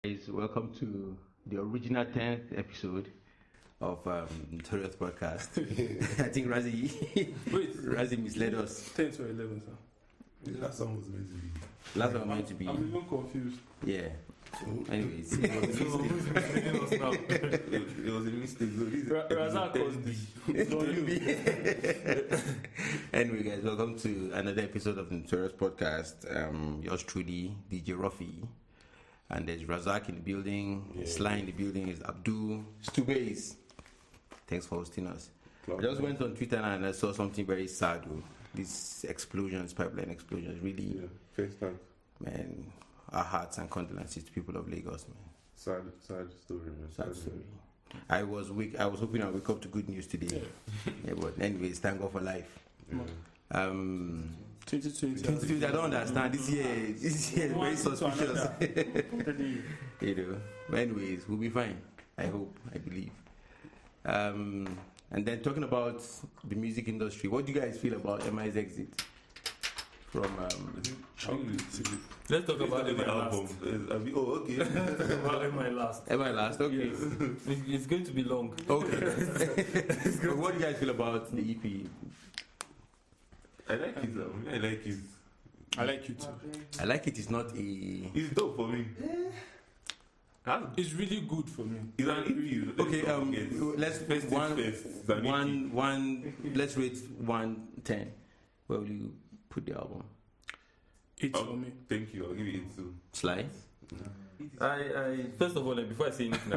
Guys, welcome to the original 10th episode of Notorious Podcast. I think Razi misled us. 10 to 11, sir. The last one was meant to be. Last one meant to be. I'm even confused. Yeah. Anyways, it was a mistake. It was a mistake. Razak caused this. Don't you? Anyway, guys, welcome to another episode of the Notorious Podcast. Yours truly, DJ Ruffy. And there's Razak in the building, Sly in the building, is Abdul, Stubays. Thanks for hosting us. I just went on Twitter and I saw something very sad. These explosions, pipeline explosions, really, first time. Man, our hearts and condolences to people of Lagos, man. Sad story, man. Sad story. I was hoping I'd wake up to good news today. But anyways, thank God for life. 2020, I don't understand. This year is very suspicious. But anyways, we'll be fine. I hope, I believe. And then talking about the music industry, what do you guys feel about MI's exit from? Let's talk about the album. Okay. About MI last. MI last, okay. Yes. It's going to be long. Okay. But what do you guys feel about the EP? I like it. I like it. I like you too. I like it. It's not a. It's dope for me. It's really good for me. It's an EP. Okay. Let's first. Let's rate 1-10. Where will you put the album? 8 for me. Thank you. I'll give it 8 too. Sly. I first of all, before I say anything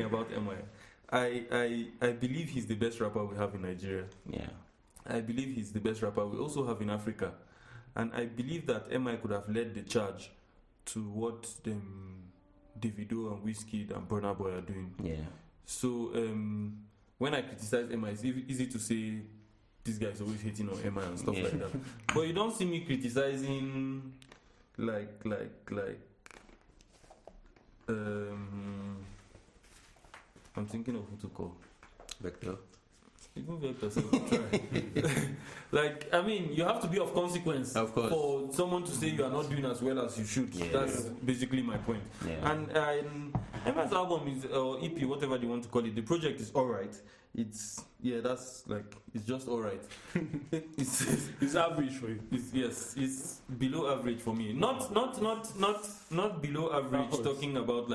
about MI, I believe he's the best rapper we have in Nigeria. Yeah. I believe he's the best rapper we also have in Africa, and I believe that MI could have led the charge to what Davido and Wizkid and Burna Boy are doing. Yeah. So when I criticize MI, it's easy to say this guy is always hating on MI and stuff like that. But you don't see me criticizing like I'm thinking of who to call. Vector. Even Vector, so try. Like, I mean, you have to be of consequence for someone to say you are not doing as well as you should. Yeah. That's basically my point. Yeah. And MI's album is, or EP, whatever you want to call it, the project is alright. It's just alright. It's average for you. It's below average for me. Not below average. Talking about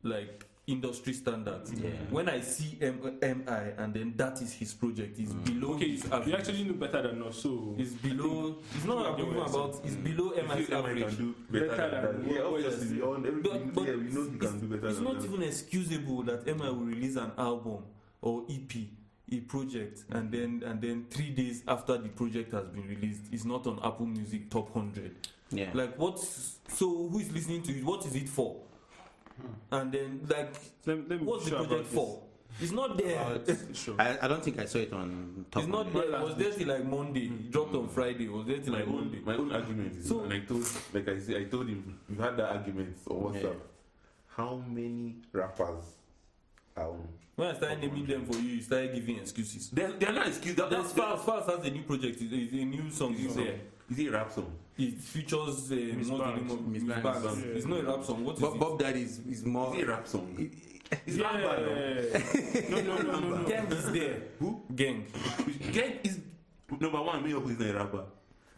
like industry standards. Yeah. When I see MI and then that is his project, it's below his average. You actually know better than us, so it's below. It's not about. It's below MI's average. Can do better than yeah, obviously. But we know he can do better. It's not even excusable that MI will release an album or EP, a project, and then 3 days after the project has been released, it's not on Apple Music Top 100. Yeah. Like so who is listening to it? What is it for? And then what's the project for? It's not there. I don't think I saw it on Top. It's not there. It was there till like Monday. It dropped on Friday. It was there till like Monday. My own argument is, and I told him, we've had that argument on WhatsApp. Yeah. How many rappers are on? When I started naming them for you started giving excuses. They're not excuses. Fast has a new project. It's a new song. Is there? Is it a rap song? It features Miss Banks. Yeah. It's not a rap song. What is it? Bob Daddy is more. Is it a rap song? It's Lamba. No. Gang is there. Who? Gang. Gang is number one. Me is not a rapper.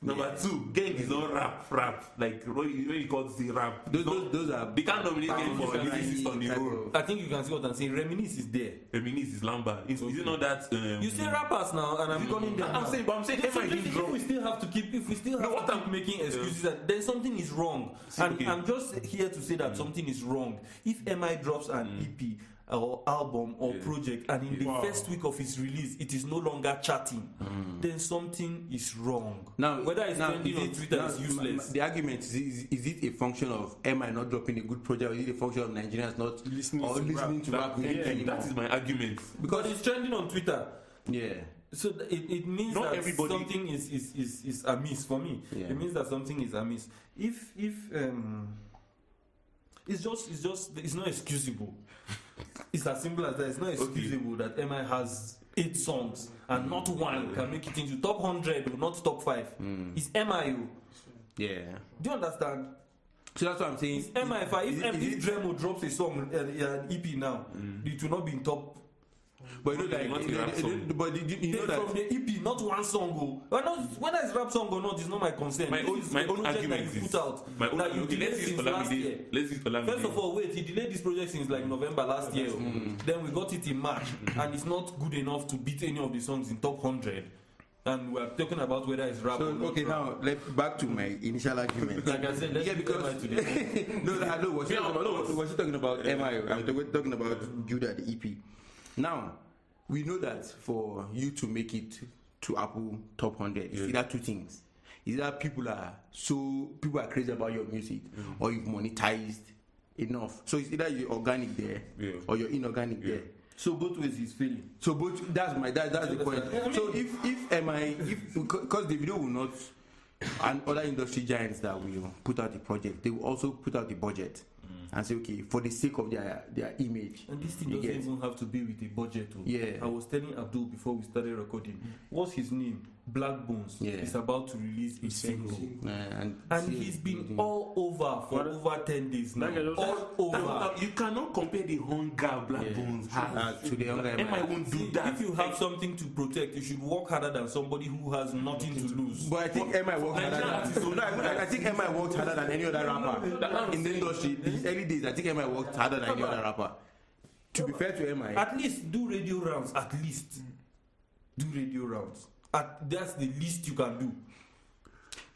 Number two, Gang is not rap. Like when you call it rap. Those are. They can't nominate Gang for Reminisce on the road. I think you can see what I'm saying. Reminisce is there. Reminisce is Lamba. Is it not that? You say rappers now, and I'm calling them. I'm saying if we still have to keep making excuses, then something is wrong. And I'm just here to say that something is wrong. If MI drops an EP or album or project, and in the first week of its release it is no longer charting, then something is wrong. Now, whether it's trending on Twitter is useless. The argument is it a function of MI not dropping a good project, or is it a function of Nigerians not listening to rap music anymore? That is my argument. Because it's trending on Twitter. Yeah. So it means not that everybody something is amiss for me. Yeah. It means that something is amiss. If it's not excusable. It's as simple as that. It's not excusable that MI has 8 songs and not one can make it into top 100 or not top 5. It's MI. Yeah. Do you understand? So that's what I'm saying. If Dremo drops a song, an EP now, it will not be in top. But you know that, you know that from the EP, not one song. Whether it's rap song or not is not my concern. My own argument is put out. Let's use Olamide. First of all, wait, he delayed this project since like November last year. Then we got it in March, and it's not good enough to beat any of the songs in top 100. And we're talking about whether it's rap or not. Okay, now back to my initial argument. Like I said, let's because we're talking about MI. We're talking about Judah, the EP. Now, we know that for you to make it to Apple Top 100, it's either two things. Either people are crazy about your music, or you've monetized enough. So it's either you're organic there, or you're inorganic there. So both ways he's failing. So that's the point. So if because the video will not, and other industry giants that will put out the project, they will also put out the budget and say, okay, for the sake of their image. And this thing doesn't even have to be with a budget. Yeah. I was telling Abdul before we started recording. What's his name? Black Bones. Yeah. Is about to release a single. And He's been all over for over 10 days now. All over. You cannot compare the hunger Black Bones has to the younger MI won't do that. If you have something to protect, you should work harder than somebody who has nothing to lose. But I think MI works harder I think MI works harder than any other rapper in the industry. These early days, I think MI worked harder than any other rapper. To be fair to MI, at least do radio rounds. At least do radio rounds. That's the least you can do.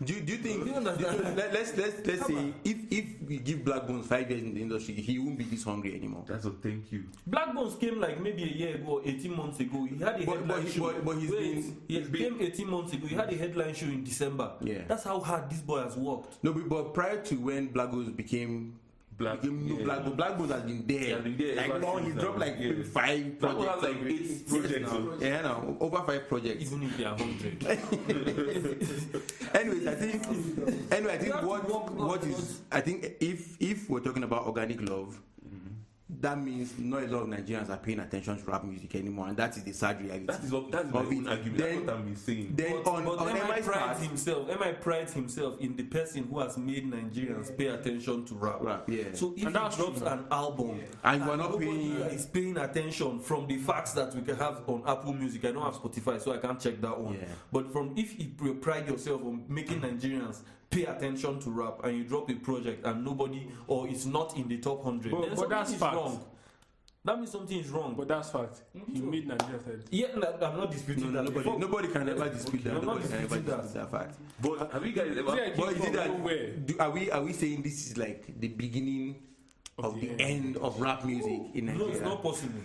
Do you think? Let's say if we give Black Bones 5 years in the industry, he won't be this hungry anymore. That's a thank you. Black Bones came like maybe a year ago, 18 months ago. He had a headline show. He came 18 months ago. He had a headline show in December. Yeah. That's how hard this boy has worked. No, but prior to when Black Bones became Black Bones has been there. Like long, he dropped like 5 projects. Has like 8 projects. Yeah, no, over 5 projects. Even if they are 100. Anyways, I think what is if we're talking about organic love, that means not a lot of Nigerians are paying attention to rap music anymore, and that is the sad reality. That's my own argument. That's what I'm saying. Then on MI prides himself in the person who has made Nigerians pay attention to rap. Yeah. So if he drops an album and we're not paying, is paying attention from the facts that we can have on Apple Music. I don't have Spotify, so I can't check that one. Yeah. But from if you pride yourself on making Nigerians pay attention to rap, and you drop a project and nobody, or it's not in the top 100, then but that's fact. Wrong. That means something is wrong. But that's fact. He made Nigeria third. Yeah, I'm not disputing that. Nobody can ever dispute that. Nobody can ever dispute that fact. But have you guys ever? But is it that? Are we saying this is like the beginning of the end of rap music in Nigeria? No, it's not possible.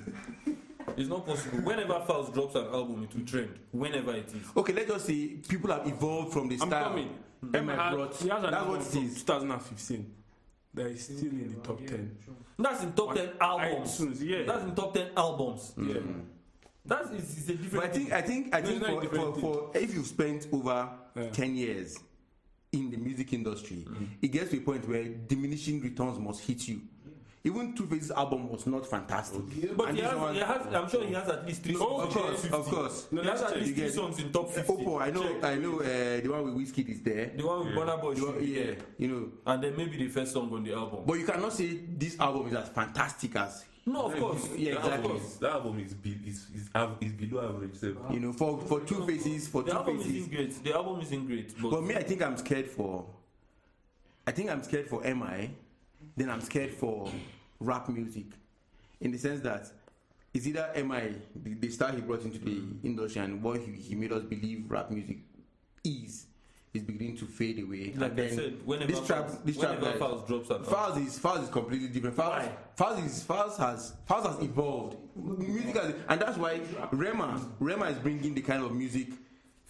It's not possible. Whenever Falz drops an album, it will trend. Whenever it is. Okay, let's just say people have evolved from the style. He has an album from 2015 that is still in the top 10. That's in top 10 albums. That's in top 10 albums. Yeah. That is a different. But I think for if you've spent over 10 years in the music industry, it gets to a point where diminishing returns must hit you. Even Two-Face's album was not fantastic. But I'm sure he has at least 3 songs. Of course. No, he has at least 3 songs in top 50. Oppo, I know. The one with Wizkid is there. The one with Burna Boy should be there. You know. And then maybe the first song on the album. But you cannot say this album is as fantastic as. No, of course. Yeah, exactly. That album is below average. You know, for Two-Faces, the album isn't great. The album isn't great. But me, I think I'm scared for MI. Then I'm scared for rap music, in the sense that it's either MI, the star he brought into the industry, and what he made us believe rap music is beginning to fade away. Like I said, whenever Falz drops an album. Falz is completely different. Falz has evolved. Music and that's why Rema is bringing the kind of music.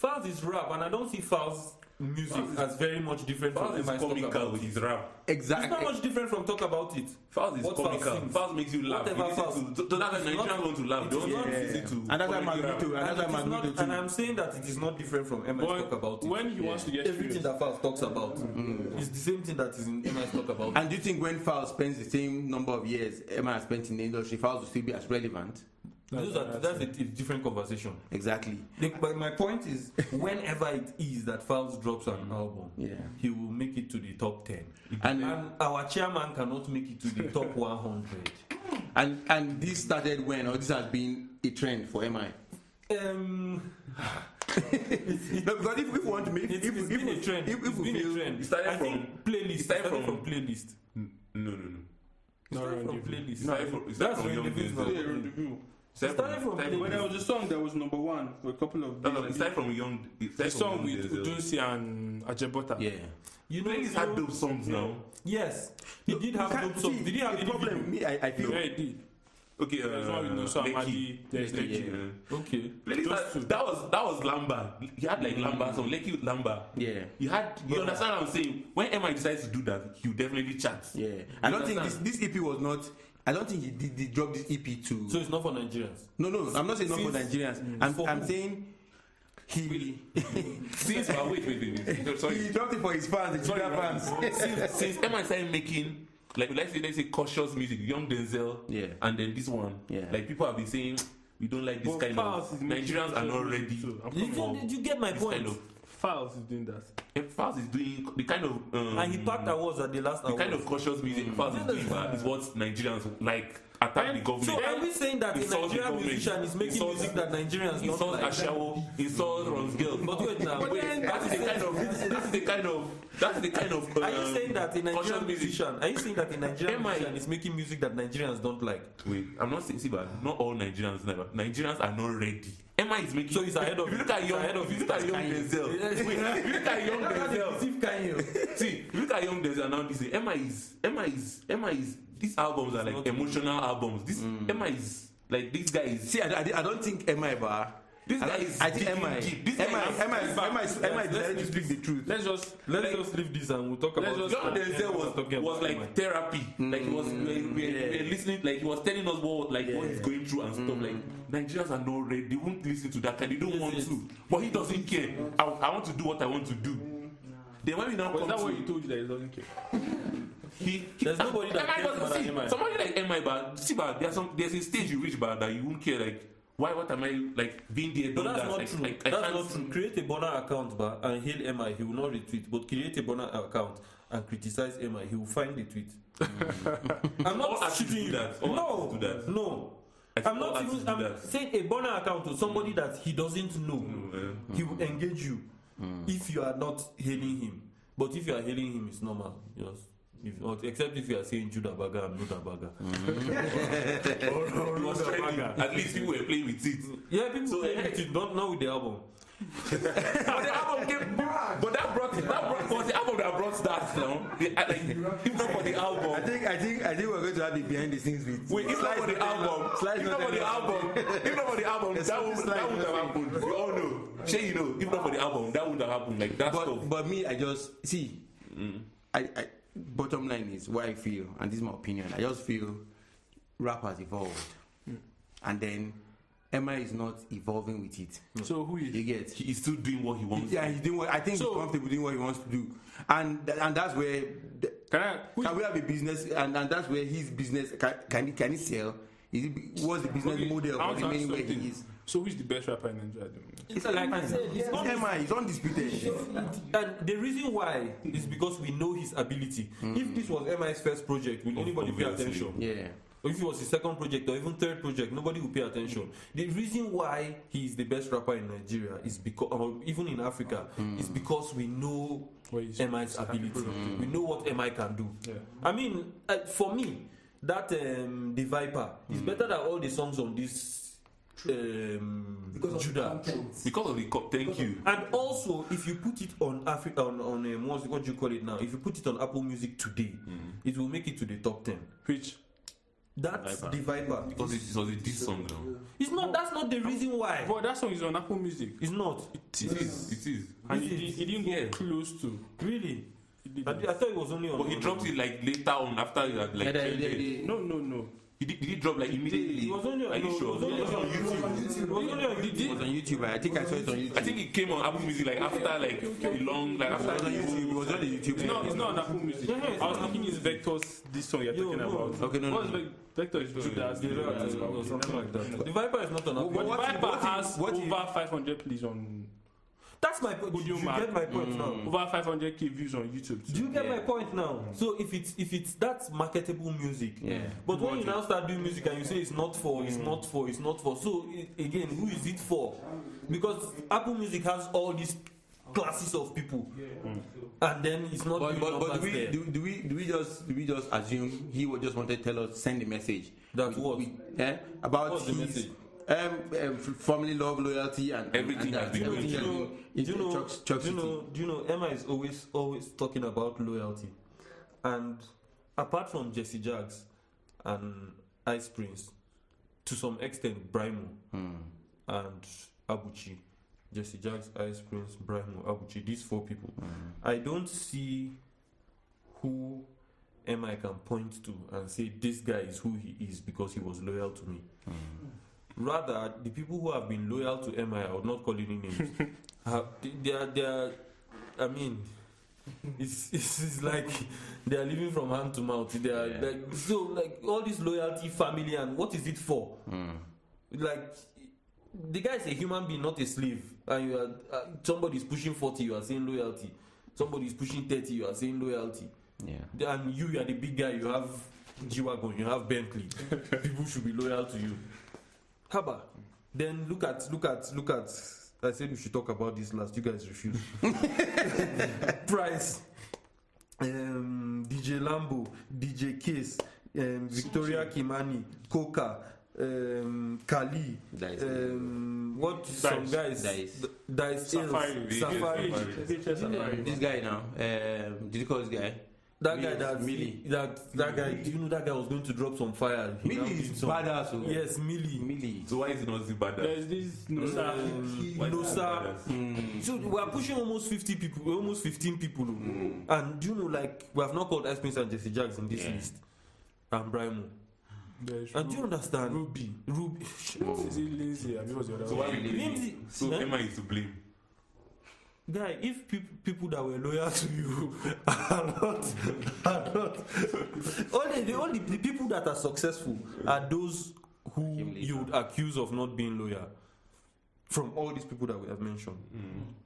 Falz is rap, and I don't see Falz music as very much different from Falz is comical with his rap. Exactly. It's not much different from Talk About It. Falz is comical. Falz makes you laugh. That's Nigerians want to laugh. They don't listen to. And that's Magnito. And I'm saying that it is not different from Emma's Talk About It. When he wants to get everything that Falz talks about is the same thing that is in Emma's Talk About It. And do you think when Falz spends the same number of years Emma has spent in the industry, Falz will still be as relevant? That's a different conversation. Exactly. But my point is, whenever it is that Falz drops an album, he will make it to the top 10. And our chairman cannot make it to the top 100. And this started when, or this has been a trend for MI? No, because if we want to make it's been a trend. It's been a trend. It started I think playlist. It started from playlist. No. Started from playlist. That's rendezvous. Started from playlist. When there was a song that was number one for a couple of days. It started from Young. The song with Udunsi and Ajebota. Yeah. You know, he's had dope songs now. Yes, he did have dope songs. Did he have any problem? Me, I feel. Yeah, he did. Okay, there's one with Nusa Amadi. There's Lekki. Okay. That was Lamba. He had like Lamba song, Lekki with Lamba. Yeah. You understand what I'm saying? When MI decides to do that, he will definitely chat. Yeah. I don't think this EP was not. I don't think he dropped this EP to. So it's not for Nigerians. No. I'm not saying not for Nigerians. I'm saying. He since wait. Sorry. He dropped it for his fans, the fans. Since MI started making let's say cautious music, Young Denzel, and then this one, like people have been saying we don't like this kind of Nigerians are not ready. Did you get my point? Kind of, Falz is doing that. Falz is doing the kind of and he packed awards at the last the kind of cautious music Falz is doing is what Nigerians like. Attack the government. So are we saying that a Nigerian musician is making music that Nigerians don't like? Ashawo, insult Ron's girl. But wait now, that's the kind of. Are you saying that a Nigerian musician? Are you saying that a Nigerian musician is making music that Nigerians don't like? Wait, I'm not saying. See, but not all Nigerians. Never. Nigerians are not ready. MI is making. So he's ahead of. If you look at Young Denzel. Wait, if you look at Young Denzel. See, if you look at Young Denzel now, this MI is. These albums are like emotional albums. This MI is like this guy is. See, I don't think MI bar. This guy is. I think MI decided to speak the truth. Let's just leave this and we'll talk about. Young Denzel was like therapy. Like he was we're listening. Like he was telling us what he's going through and stuff. Like Nigerians are not ready. They won't listen to that kind. They don't want to. But he doesn't care. I want to do what I want to do. Then when we now come that what he told you that he doesn't care? There's nobody that cares more than MI. Somebody like MI, but see, but there's a stage you reach, but that you won't care. Like, what am I like being there? But that's not true. That's not true. Create a Burna account, but and hail MI, he will not retweet. But create a Burna account and criticize MI, he will find the tweet. I'm not shooting you. No. I'm not even. I'm saying a Burna account to somebody that he doesn't know. He will engage you if you are not hailing him. But if you are hailing him, it's normal. Yes. Except if you are saying Judah Baga and Luda Baga. At least people were playing with it. Yeah, people playing with it, not with the album. But the album came, but that brought the album that brought that now. If not for the album, I think we're going to have the behind the scenes with. Wait, if not for the album, that wouldn't have happened. We all know. Shay, you know, if not for the album, that wouldn't have happened. Like that stuff. But me, I just see. I bottom line is what I feel, and this is my opinion. I just feel rap has evolved, and then MI is not evolving with it. So who is? You get? He's still doing what he wants. Yeah, he's doing what I think he's comfortable doing what he wants to do, and that's where can we have a business, and that's where his business can he sell? What's the business model for the main way he is? So who's the best rapper in Nigeria? It's like I said, it's MI. It's undisputed. And the reason why is because we know his ability. If this was MI's first project, will anybody pay attention? Yeah. Or if it was his second project or even third project, nobody will pay attention. The reason why he is the best rapper in Nigeria is because, or even in Africa, is because we know MI's ability. We know what MI can do. Yeah. I mean, for me, that The Viper is better than all the songs on this. Judah, because of the thank you. And also, if you put it on Africa, on what do you call it now? If you put it on Apple Music today, it will make it to the top 10. Which? That's The Viper. Because it was a diss song now. It's not. That's not the reason why. But that song is on Apple Music. It's not. It is. And he didn't go close to. Really? I thought it was only on. But he dropped it like later on after he had like. No. Did he drop like immediately? It was only on YouTube. It was on YouTube. I think I saw it on YouTube. I think it came on Apple Music like after like a long like after. It was on YouTube. It was on the YouTube. It's not on Apple Music. I was thinking it's Vector's this song you're talking about. Okay, no. What's Vector is Judas or something like that. The Viper is not on Apple. But the Viper has over 500 plays on. That's my point. You get my point now. Over 500k views on YouTube. Do you get my point now? So if it's that's marketable music. Yeah. But when you now start doing music and you say it's not for. So again, who is it for? Because Apple Music has all these classes of people, and then it's not. But do we just assume he would just want to tell us, send a message? That's what about what's the message? Family, love, loyalty, and everything. Do you know Emma is always talking about loyalty, and apart from Jesse Jaggs and Ice Prince, to some extent Brymo and Abuchi, Jesse Jaggs, Ice Prince, Brymo, Abuchi, these 4 people, I don't see who Emma can point to and say this guy is who he is because he was loyal to me. Rather, the people who have been loyal to MI, I would not call any names. They are. I mean, it's like they are living from hand to mouth. They are like all this loyalty, family, and what is it for? Like the guy is a human being, not a slave. And you are somebody is pushing 40, you are saying loyalty. Somebody is pushing 30, you are saying loyalty. Yeah. And you are the big guy. You have G-Wagon, you have Bentley. People should be loyal to you. Haba. Then look at. I said we should talk about this last. You guys refuse. Price, DJ Lambo, DJ Case, Victoria Kimani, Coca, Kali, some guys, Dice, Safari. This guy now, did you call this guy? That guy, that guy. Do you know that guy was going to drop some fire? Millie is badass. Yes, Millie. So why is it not badass? There's this Nosa. So we are pushing almost 50 people, almost 15 people. And do you know, like, we have not called Ice Prince and Jesse Jaggs in this list. And Brymo. And do you understand? Ruby. Is it Lindsay? So why Lindsay? So Emma is to blame. Guy, if people that were loyal to you are not only the people that are successful are those who you would accuse of not being loyal. From all these people that we have mentioned,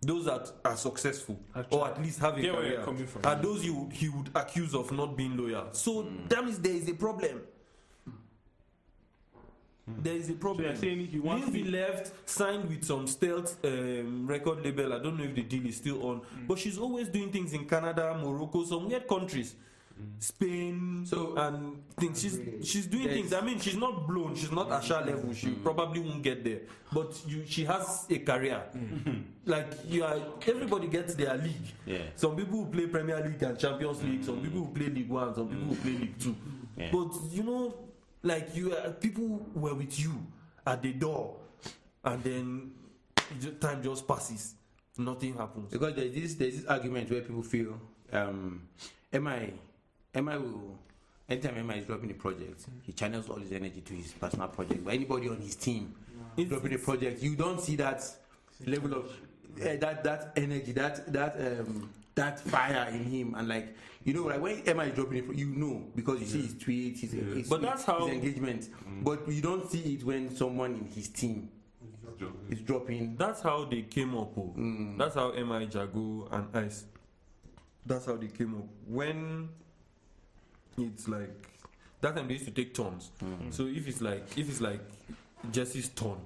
those that are successful or at least have a career are those he would accuse of not being loyal. So that means there is a problem. There is a problem. So Lindsay left, signed with some stealth record label. I don't know if the deal is still on, but she's always doing things in Canada, Morocco, some weird countries, Spain, and things. She's doing things. I mean, she's not blown. She's not Asha level. She probably won't get there, but she has a career. Like everybody gets their league. Some people who play Premier League and Champions League. Some people who play League One. Some people who play League Two. But you know. Like people were with you at the door, and then time just passes, nothing happens. Because there's this argument where people feel, MI will, anytime MI is dropping a project, he channels all his energy to his personal project. But anybody on his team dropping a project, you don't see that level of that energy, that fire in him, and like. You know, like when Emma is dropping it, you know, because you see his tweets, his engagement. But you don't see it when someone in his team is dropping. That's how they came up. That's how Emma, Jago, and Ice. That's how they came up. When it's like that time they used to take turns. So if it's like Jesse's turn.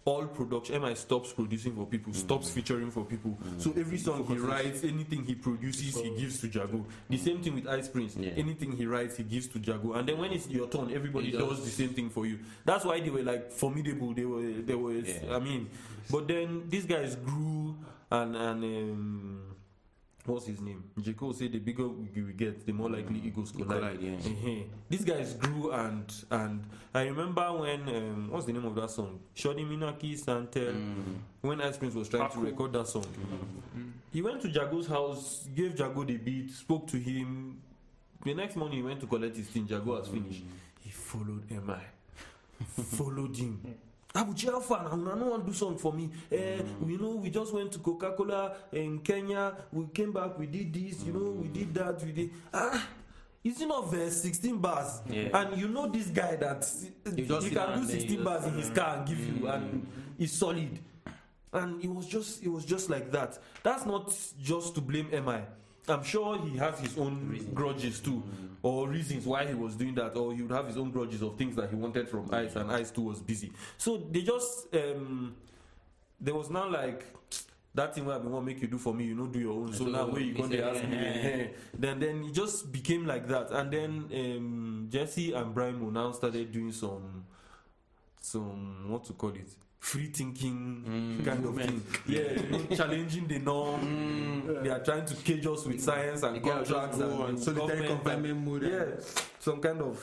All production, MI stops producing for people, stops featuring for people. So every song he writes, anything he produces, he gives to Jago. The same thing with Ice Prince. Anything he writes, he gives to Jago. And then when it's your turn, everybody does the same thing for you. That's why they were like formidable. They were. I mean, but then these guys grew and what's his name? J. Cole said the bigger we get, the more likely egos collide. These guys grew and I remember when what's the name of that song? Shodi Minaki Santel. When Ice Prince was trying to record that song, he went to Jago's house, gave Jago the beat, spoke to him. The next morning he went to collect his thing. Jago has finished. He followed MI. Followed him. Abuchi Alpha, I don't want to do something for me. We just went to Coca-Cola in Kenya. We came back, we did this, we did that, we did. Is it not verse 16 bars? Yeah. And this guy that he can do 16 bars in his car and give you, and he's solid. And it was just like that. That's not just to blame MI. I'm sure he has his own grudges too, or reasons why he was doing that, or he would have his own grudges of things that he wanted from ICE, and ICE too was busy. So they just there was now like that thing where I want to make you do for me, do your own. So now where you going to ask me? Then it just became like that, and then Jesse and Brimo now started doing some what to call it, free thinking kind of thing. Yeah, challenging the norm. They are trying to cage us with science and contracts and solitary confinement mode. Yeah, some kind of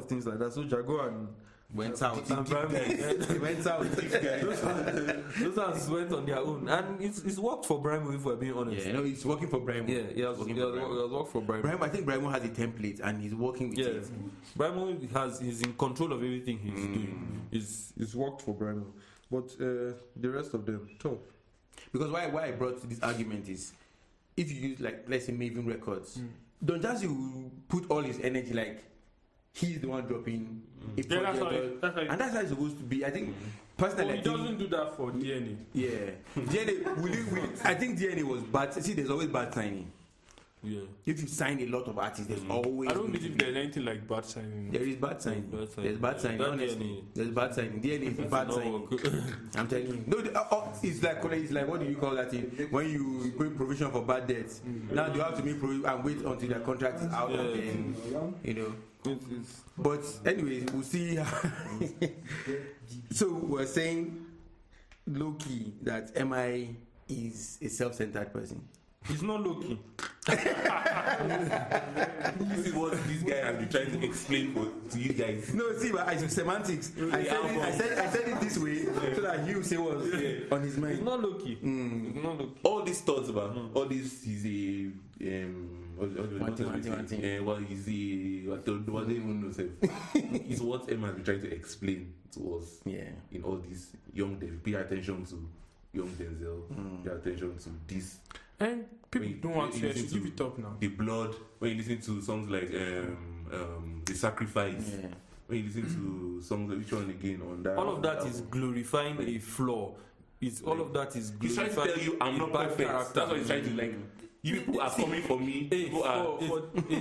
things like that. So Jago and went out. They went out. Those ones went on their own, and it's worked for Brimo, if we're being honest. Yeah, it's working for Brimo. Yeah, it has worked for Brimo. I think Brimo has a template, and he's working with it. Brimo he's in control of everything he's doing. It's worked for Brimo, but the rest of them, tough. Because why I brought this argument is, if you use let's say Maven Records, Don Jazzy put all his energy he's the one dropping a project, and that's how it's supposed to be. I think personally, he doesn't do that for DNA. Yeah, DNA. I think DNA was bad. See, there's always bad signing. Yeah. If you sign a lot of artists, there's always. I don't believe there's anything like bad signing. There is bad signing. There's bad signing. Honestly, there's bad signing. DNA is bad signing. I'm telling you. No, it's like what do you call that thing? When you go provision for bad debts. Now they have to make provision and wait until their contract is out, and then But anyways, we'll see. So we're saying low key that MI is a self-centered person. He's not low-key. This is what this guy has been trying to explain to you guys. No, see, but it's semantics. I said it this way so that you say what's on his mind. He's not low-key. He's not low-key. All these thoughts about all this is a what they even know is what Emma has been trying to explain to us. Yeah. In all these young Denzel, pay attention to young Denzel, pay attention to this. And people don't want to give it up now. The blood, when you listen to songs like The Sacrifice, when you listen to songs like which one again on that. All of that is glorifying a flaw. All of that is glorifying. He's trying to tell you I'm not perfect. Character. That's what he's trying to You people are coming for me.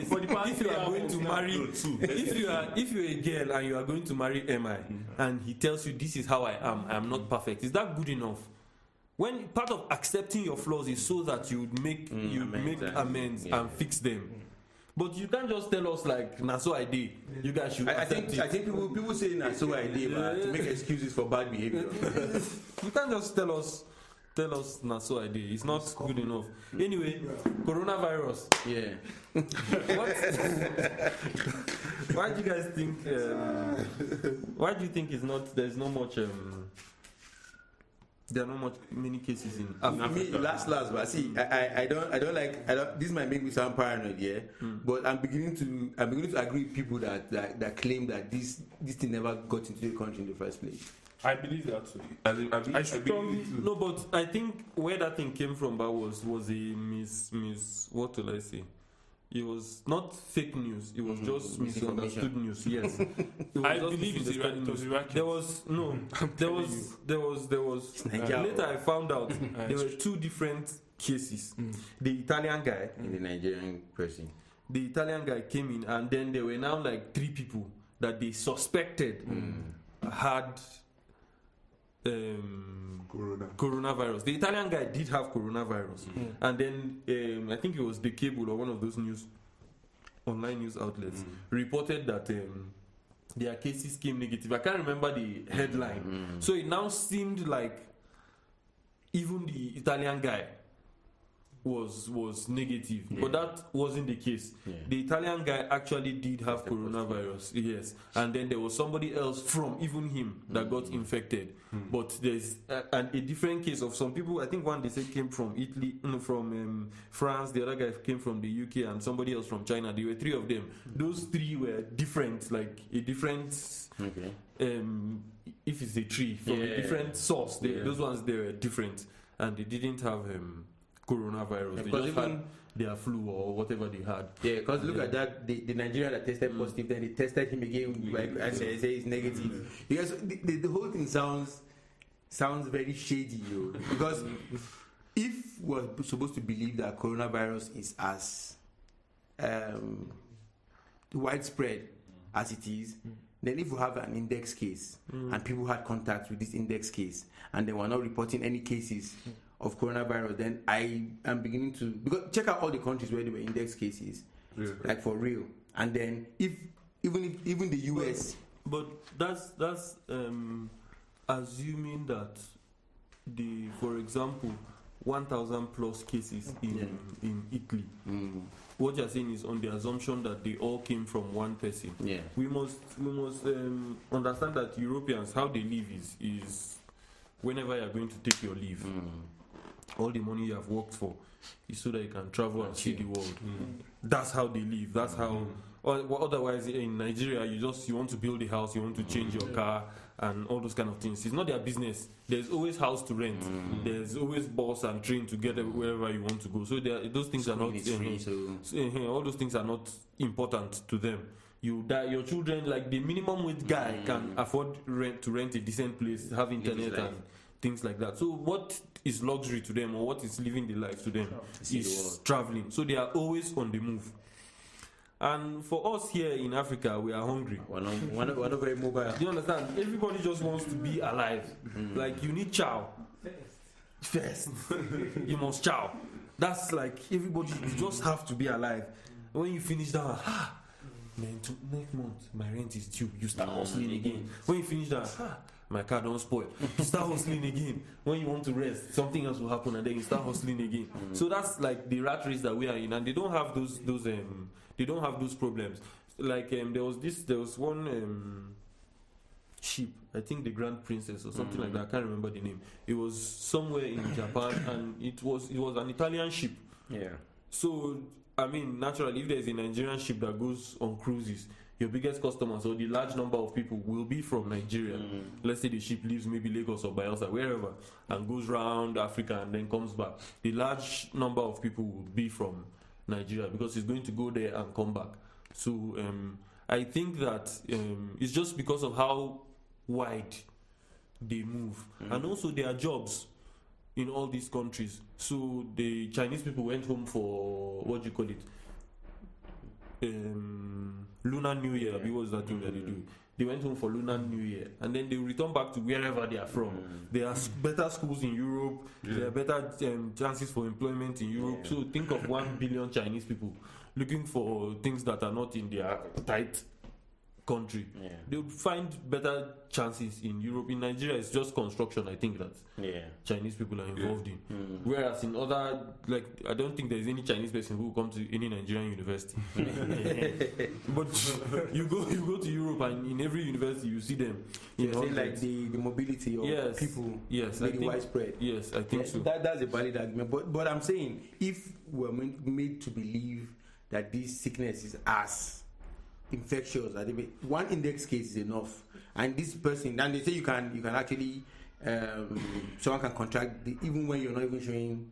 For the past, if you are going to marry, if you're a girl and you are going to marry MI, and he tells you this is how I am not perfect, is that good enough? When part of accepting your flaws is so that you make amends and fix them. But you can't just tell us nah so I did. You guys should. I think people say nah so I did, but to make excuses for bad behavior. You can't just tell us nah so I did. It's not good enough. Anyway, coronavirus. Yeah. Why do you guys think? Why do you think there's not much? There are not many cases in Africa. Me, last, but see, I don't like. This might make me sound paranoid, but I'm beginning to agree with people that claim that this thing never got into the country in the first place. I believe that too. I strongly no, but I think where that thing came from was a miss. What will I say? It was not fake news. It was just misunderstood news. Yes, I believe it was Iraqi. There was later I found out there were two different cases. The Italian guy and the Nigerian person. The Italian guy came in, and then there were now 3 people that they suspected had coronavirus. The Italian guy did have coronavirus, and then I think it was The Cable or one of those online news outlets reported that their cases came negative. I can't remember the headline. So it now seemed like even the Italian guy was negative, but that wasn't the case. The Italian guy actually did have coronavirus, yes, and then there was somebody else from even him that got infected. But there's a different case of some people. I think one they said came from Italy, from France. The other guy came from the UK, and somebody else from China. There were 3 of them. Those 3 were different, like a different. If it's a tree from a different source, those ones they were different, and they didn't have coronavirus. They just had their flu or whatever they had. Yeah, because look at that, the Nigerian that tested positive, then they tested him again, and they say it's negative. Because the whole thing sounds very shady, yo. Because if we're supposed to believe that coronavirus is as widespread as it is, then if we have an index case and people had contact with this index case and they were not reporting any cases of coronavirus, then I am beginning to, because check out all the countries where there were index cases, like for real. And then even the US, but that's assuming that for example, 1,000 plus cases in Italy. What you're saying is on the assumption that they all came from one person. We must understand that Europeans, how they live is whenever you're going to take your leave, all the money you have worked for is so that you can travel and see the world. That's how they live. That's how. Otherwise, in Nigeria, you want to build a house, you want to change your car, and all those kind of things. It's not their business. There's always house to rent. There's always bus and train to get wherever you want to go. So those things are not. All those things are not important to them. Your children, like the minimum wage guy, can afford to rent a decent place, have internet and things like that. So what is luxury to them, or what is living the life to them, is traveling. So they are always on the move. And for us here in Africa, we are hungry. We're not very mobile. Do you understand? Everybody just wants to be alive. Like, you need chow. First. You must chow. That's like, everybody, you just have to be alive. When you finish that, man, next month, my rent is due. You start hustling again. When you finish that, my car don't spoil. You start hustling again. When you want to rest, something else will happen, and then you start hustling again. So that's like the rat race that we are in, and they don't have those problems. Like there was one ship, I think the Grand Princess or something like that. I can't remember the name. It was somewhere in Japan, and it was an Italian ship. So I mean, naturally, if there's a Nigerian ship that goes on cruises, your biggest customers or the large number of people will be from Nigeria. Let's say the ship leaves maybe Lagos or Bayelsa, wherever, and goes around Africa and then comes back. The large number of people will be from Nigeria because it's going to go there and come back. So I think that it's just because of how wide they move, and also their jobs in all these countries. So the Chinese people went home for what do you call it? Lunar New Year. What was that thing that they do? They went home for Lunar New Year, and then they return back to wherever they are from. There are better schools in Europe. There are better chances for employment in Europe. So think of 1 billion Chinese people looking for things that are not in their tight country. They would find better chances in Europe. In Nigeria, it's just construction, I think, that Chinese people are involved in. Whereas in other, like, I don't think there's any Chinese person who will come to any Nigerian university. But you go to Europe, and in every university you see them. Like the mobility of people very widespread. Yes, I think so. That's a valid argument. But I'm saying, if we're made to believe that this sickness is as infectious, one index case is enough, and this person, and they say you can actually someone can contract even when you're not even showing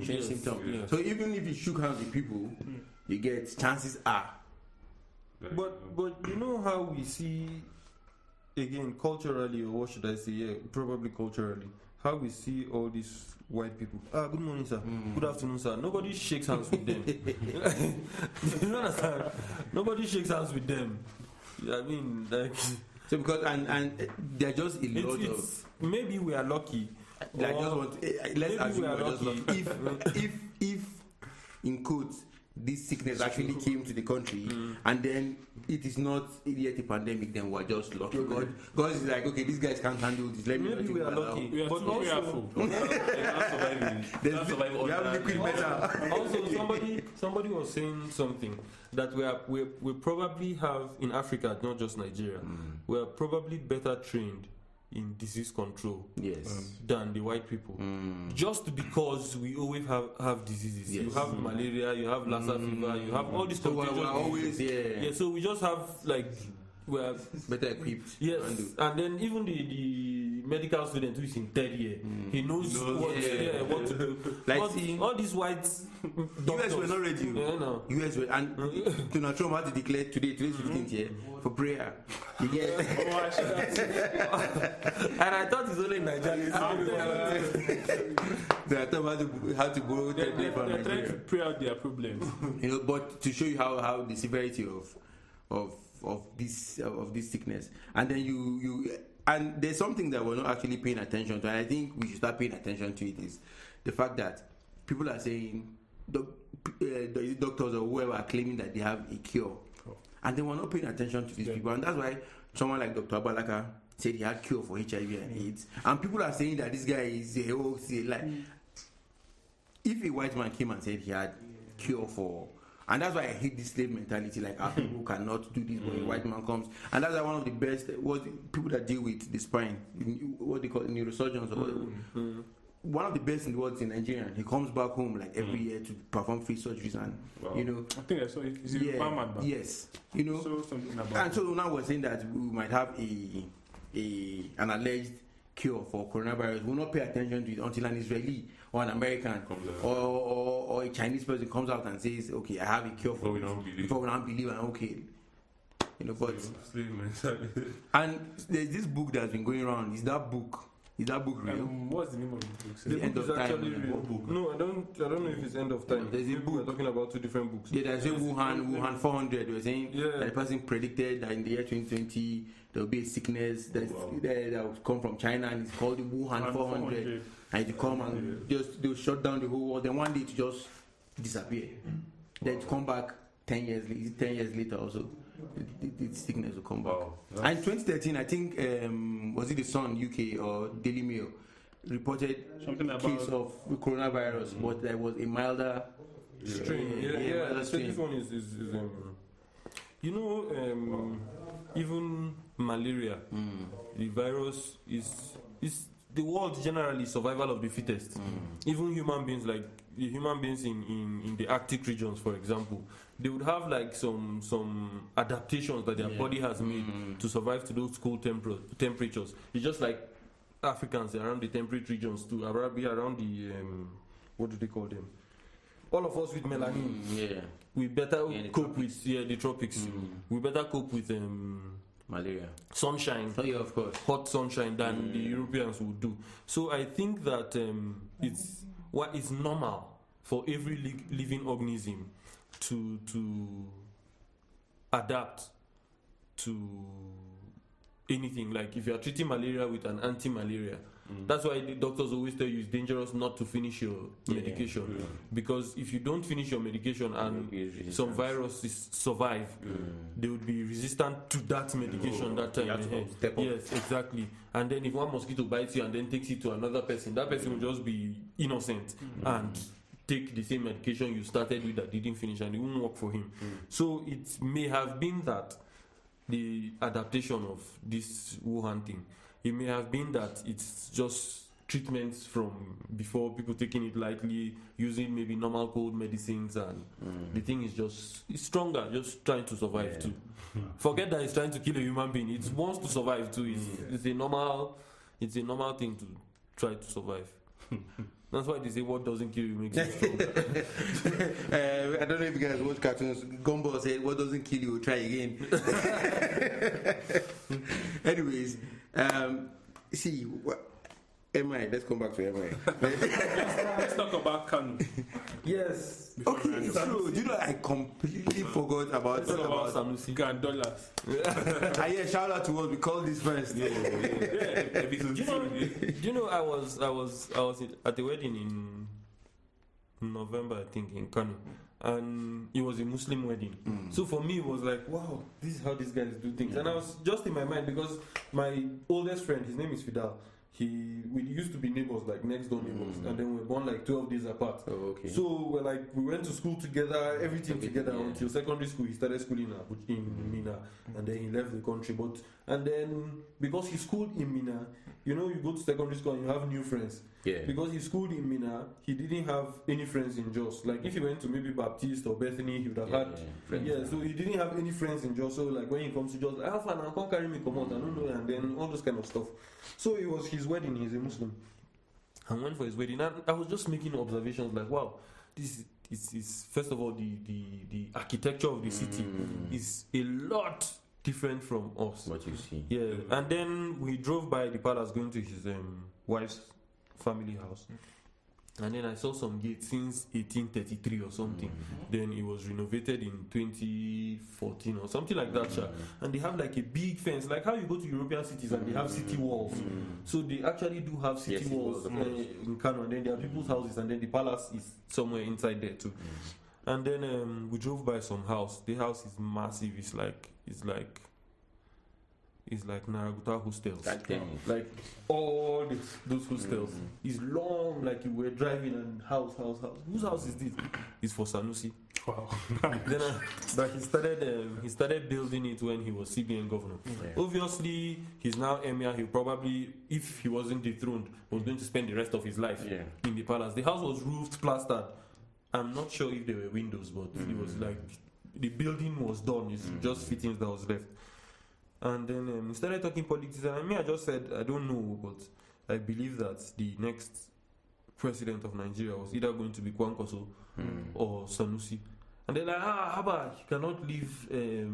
symptoms. So even if you shook hands with people, you get chances are. But you know how we see, again, culturally, or what should I say? Probably culturally, how we see all these white people. Good morning, sir. Good afternoon, sir. Nobody shakes hands with them. You understand? Nobody shakes hands with them. I mean, like, so because and they're just a lot of. Maybe we are lucky. Let's assume we're just lucky. If in quotes this sickness actually came to the country, and then it is not yet a pandemic, then we're just lucky. God is like, okay, these guys can't handle this. Let me maybe we are lucky. We are but too careful. We have liquid metal. Also, somebody was saying something that we probably have in Africa, not just Nigeria. We are probably better trained in disease control than the white people, just because we always have diseases. You have malaria, you have Lassa fever, you have all these contagious. So we just have like we're better equipped. Yes, and then even the medical student who is in third year, he knows what to do. Like all these white doctors. US were not ready. US were, and Donald Trump had to declare today's 15th year for prayer. You get and I thought it's only in Nigeria. Donald Trump had to go. They're trying to pray out their problems. But to show you how the severity of this sickness, and then you and there's something that we're not actually paying attention to, and I think we should start paying attention to it, is the fact that people are saying the doctors or whoever are claiming that they have a cure, and they were not paying attention to these people, and that's why someone like Dr. Abalaka said he had cure for HIV and AIDS, and people are saying that this guy is like if a white man came and said he had cure for. And that's why I hate this slave mentality, like our people cannot do this when a white man comes. And that's why one of the best people that deal with the spine, what they call neurosurgeons, one of the best in the world is in Nigeria. He comes back home like every year to perform free surgeries, and I think I saw it. Is it Barman? Yes, So something about and so now we're saying that we might have an alleged cure for coronavirus. We'll not pay attention to it until an Israeli or an American or a Chinese person comes out and says, okay, I have a cure for it. Before we don't believe, and okay. But and there's this book that's been going around. Is that book real? What's the name of the book? The End book of is actually Time. real. Book? No, I don't know if it's End of Time. There's a book. We're talking about two different books. Yeah, there's a Wuhan 400. We're saying that the person predicted that in the year 2020 there will be a sickness that will come from China, and it's called the Wuhan 400. And it come and they'll shut down the whole world. Then one day it just disappear. Then to come back 10 years later also. The sickness will come back. And in 2013, I think was it the Sun UK or Daily Mail reported a case of coronavirus, but there was a milder strain. This one is even malaria. The virus is the world generally survival of the fittest. Even human beings, like the human beings in the Arctic regions, for example, they would have like some adaptations that their body has made to survive to those cold temperatures. It's just like Africans around the temperate regions too, around the what do they call them? All of us with melanin, we better cope with the tropics. We better cope with malaria, sunshine, of course, hot sunshine than the Europeans would do. So I think that it's normal for every living organism to adapt to anything. Like if you are treating malaria with an anti-malaria, that's why the doctors always tell you it's dangerous not to finish your medication, because if you don't finish your medication and some viruses survive, they would be resistant to that medication that time. Yes, exactly. And then if one mosquito bites you and then takes it to another person, that person will just be innocent and take the same medication you started with that didn't finish, and it won't work for him. So it may have been that the adaptation of this Wuhan thing, it may have been that it's just treatments from before, people taking it lightly, using maybe normal cold medicines, and the thing is it's stronger, just trying to survive too. Forget that it's trying to kill a human being, it wants to survive too. It's a normal thing to try to survive. That's why they say what doesn't kill you makes you stronger. I don't know if you guys watch cartoons. Gumball said what doesn't kill you, try again. Anyways, MI, let's come back to MI. Let's talk about Kanu. Yes. Okay, it's true. You know, I completely forgot about Sanusi and dollars. Shout out to us. We call this first. Do you know I was at the wedding in November, I think, in Kanu, and it was a Muslim wedding. So for me, it was like, wow, this is how these guys do things. And I was just in my mind because my oldest friend, his name is Fidel. We used to be neighbors, like next door neighbors, and then we were born like 12 days apart. Oh, okay. So we went to school together, everything together until secondary school. He started schooling in Mina, and then he left the country. And then because he schooled in Mina, you go to secondary school and you have new friends. Yeah. Because he schooled in Mina, he didn't have any friends in Jos. Like if he went to maybe Baptist or Bethany, he would have had friends. So he didn't have any friends in Jos. So like when he comes to Jos, like, Alpha, now come carry me, come out, I don't know, and then all those kind of stuff. So it was his wedding. He's a Muslim. I went for his wedding, and I was just making observations like, wow, this is first of all the architecture of the city is a lot different from us. What you see. Yeah, and then we drove by the palace going to his wife's family house. And then I saw some gates since 1833 or something. Then it was renovated in 2014 or something like that. And they have like a big fence, like how you go to European cities and they have city walls. So they actually do have city walls in Kano. And then there are people's houses, and then the palace is somewhere inside there too. And then we drove by some house. The house is massive. It's like Naraguta hostels. Like all those hostels. It's long, like you were driving and house. Whose house is this? It's for Sanusi. Wow. Then but he started building it when he was CBN governor. Obviously, he's now emir. He probably, if he wasn't dethroned, was going to spend the rest of his life in the palace. The house was roofed, plastered. I'm not sure if there were windows, but it was like the building was done. It's just fittings that was left. And then we started talking politics, and I just said, I don't know, but I believe that the next president of Nigeria was either going to be Kwankwaso or Sanusi. And they're like, Haba, he cannot leave the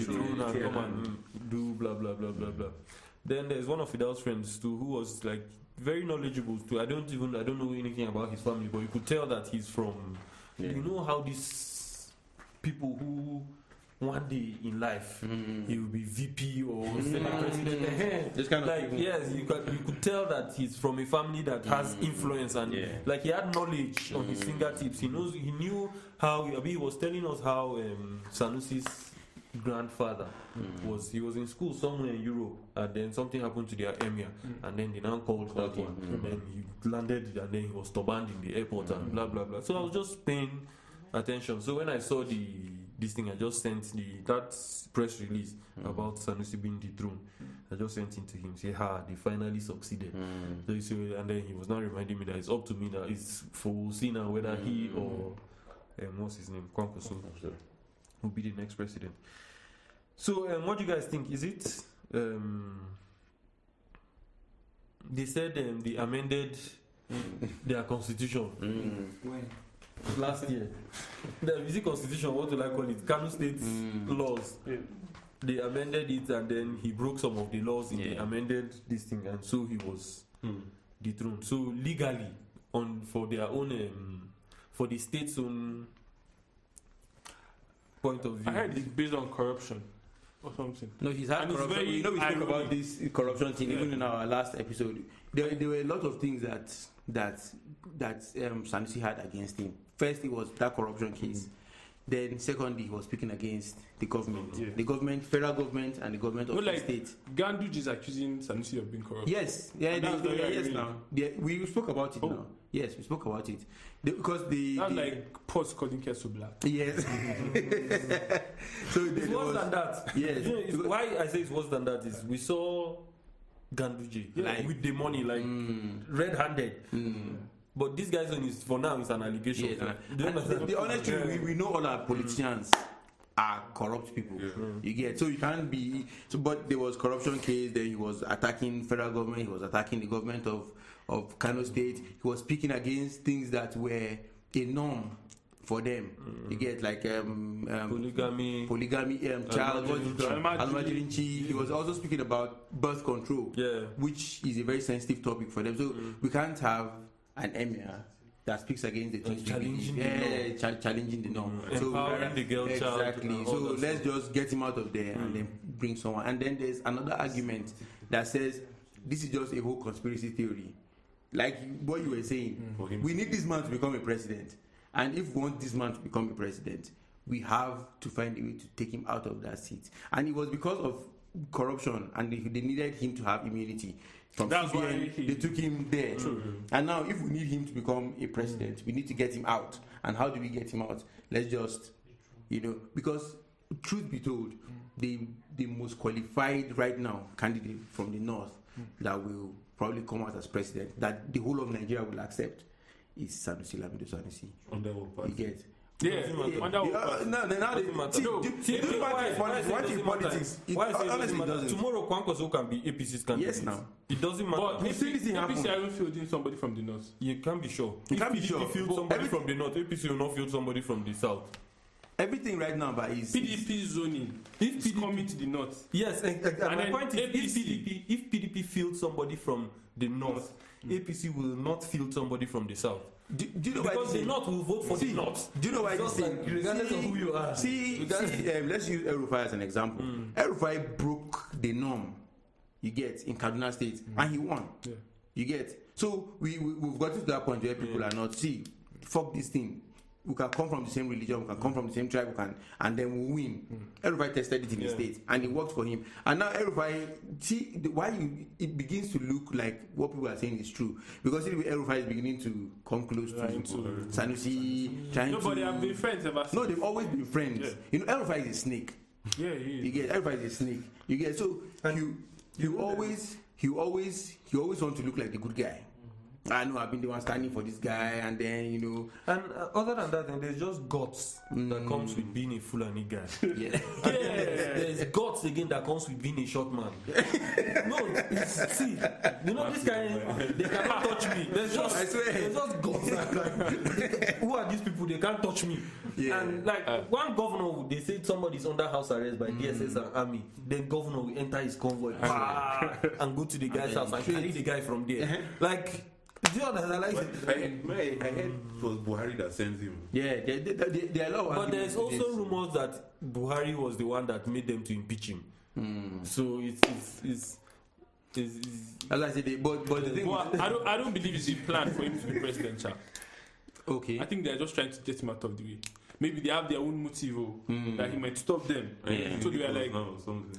throne and come and do blah, blah, blah, blah, blah. Then there's one of Fidel's friends too, who was like very knowledgeable too. I don't know anything about his family, but you could tell that he's from, you know how these people who one day in life he will be VP or Senate president. This kind of like people. Yes, you could tell that he's from a family that has influence, and like he had knowledge on his fingertips. He knew how. He was telling us how Sanusi's grandfather he was in school somewhere in Europe, and then something happened to their emir, and then they now called him, and then he landed, and then he was turbaned in the airport and blah blah blah. So I was just paying attention. So when I saw this thing, I just sent that press release about Sanusi being dethroned. I just sent it to him, say, they finally succeeded. So and then he was now reminding me that it's up to me, that it's for Sina whether he or what's his name, Kwankwaso, will be the next president. So what do you guys think? Is it they said they amended their constitution when? Last year. The music constitution, what do I call it? Kano State laws. They amended it, and then he broke some of the laws in the amended this thing, and so he was dethroned. So legally, for their own, for the state's own point of view. I heard it's based on corruption or something. No, he's had corruption. We spoke about this corruption thing even in our last episode. There were a lot of things that Sanusi had against him. First, it was that corruption case. Then, secondly, he was speaking against the government, the government, federal government, and the government of the state. Ganduje is accusing Sanusi of being corrupt. Yes, now. We spoke about it now. Yes, we spoke about it because that's like post calling Kesu Black. Yes. So it's worse than that. Yes. Why I say it's worse than that is we saw Ganduje with the money, red-handed. But this guy's on is for now. It's an allegation. The honest truth, we know all our politicians are corrupt people. You get, so you can't be. So, but there was corruption case. Then he was attacking federal government. He was attacking the government of Kano State. He was speaking against things that were a norm for them. You get like polygamy, child almajirinchi. He was also speaking about birth control, which is a very sensitive topic for them. So we can't have an emir that speaks against the things challenging the norm. Empowering the girl child. Exactly. So let's just get him out of there and then bring someone. And then there's another argument that says this is just a whole conspiracy theory like what you were saying, we need this man to become a president. And if we want this man to become a president, we have to find a way to take him out of that seat. And it was because of corruption, and they needed him to have immunity from CBN. They took him there. And now, if we need him to become a president, we need to get him out. And how do we get him out? Let's just, because truth be told, the most qualified right now candidate from the north that will probably come out as president, that the whole of Nigeria will accept, is Sanusi Lamido Sanusi. Under what party? You get? Tomorrow Kwankwaso can be APC's candidate. Yes, now. It doesn't matter. But APC haven't fielding somebody from the north. You can't be sure. You can't be sure. If field somebody from the north, APC will not field somebody from the south. Everything right now is PDP zoning. If PDP coming to the north. Yes, and my point is if PDP fields somebody from the north, APC will not field somebody from the south. Do you know because the north will vote for the north. Do you know why this thing? Regardless of who you are. Let's use El-Rufai as an example. El-Rufai broke the norm, you get, in Kaduna State, and he won. Yeah. You get. So we've got to that point where people are not, fuck this thing. We can come from the same religion, we can come from the same tribe, and then we'll win. El-Rufai tested it in the state, and it worked for him. And now El-Rufai, it begins to look like what people are saying is true. Because El-Rufai is beginning to come close to Sanusi, but they have been friends ever since. No, they've always been friends. Yeah. El-Rufai is a snake. Yeah, he is. You get, El-Rufai is a snake. You get, so you always want to look like the good guy. I know I've been the one standing for this guy, and then And other than that, then there's just guts that comes with being a Fulani guy. There's guts again that comes with being a short man. See, this guy, they cannot touch me. There's just guts. Who are these people? They can't touch me. Yeah. And one governor, they said somebody's under house arrest by DSS and army. Then governor will enter his convoy and go to the guy's house and carry the guy from there. Do you understand? I heard it was Buhari that sends him. Yeah, there are a lot of but there's also rumors that Buhari was the one that made them to impeach him. So it's as I said, but the thing I don't believe it's a plan for him to be president. Okay. I think they're just trying to get him out of the way. Maybe they have their own motive that he might stop them. So they are like.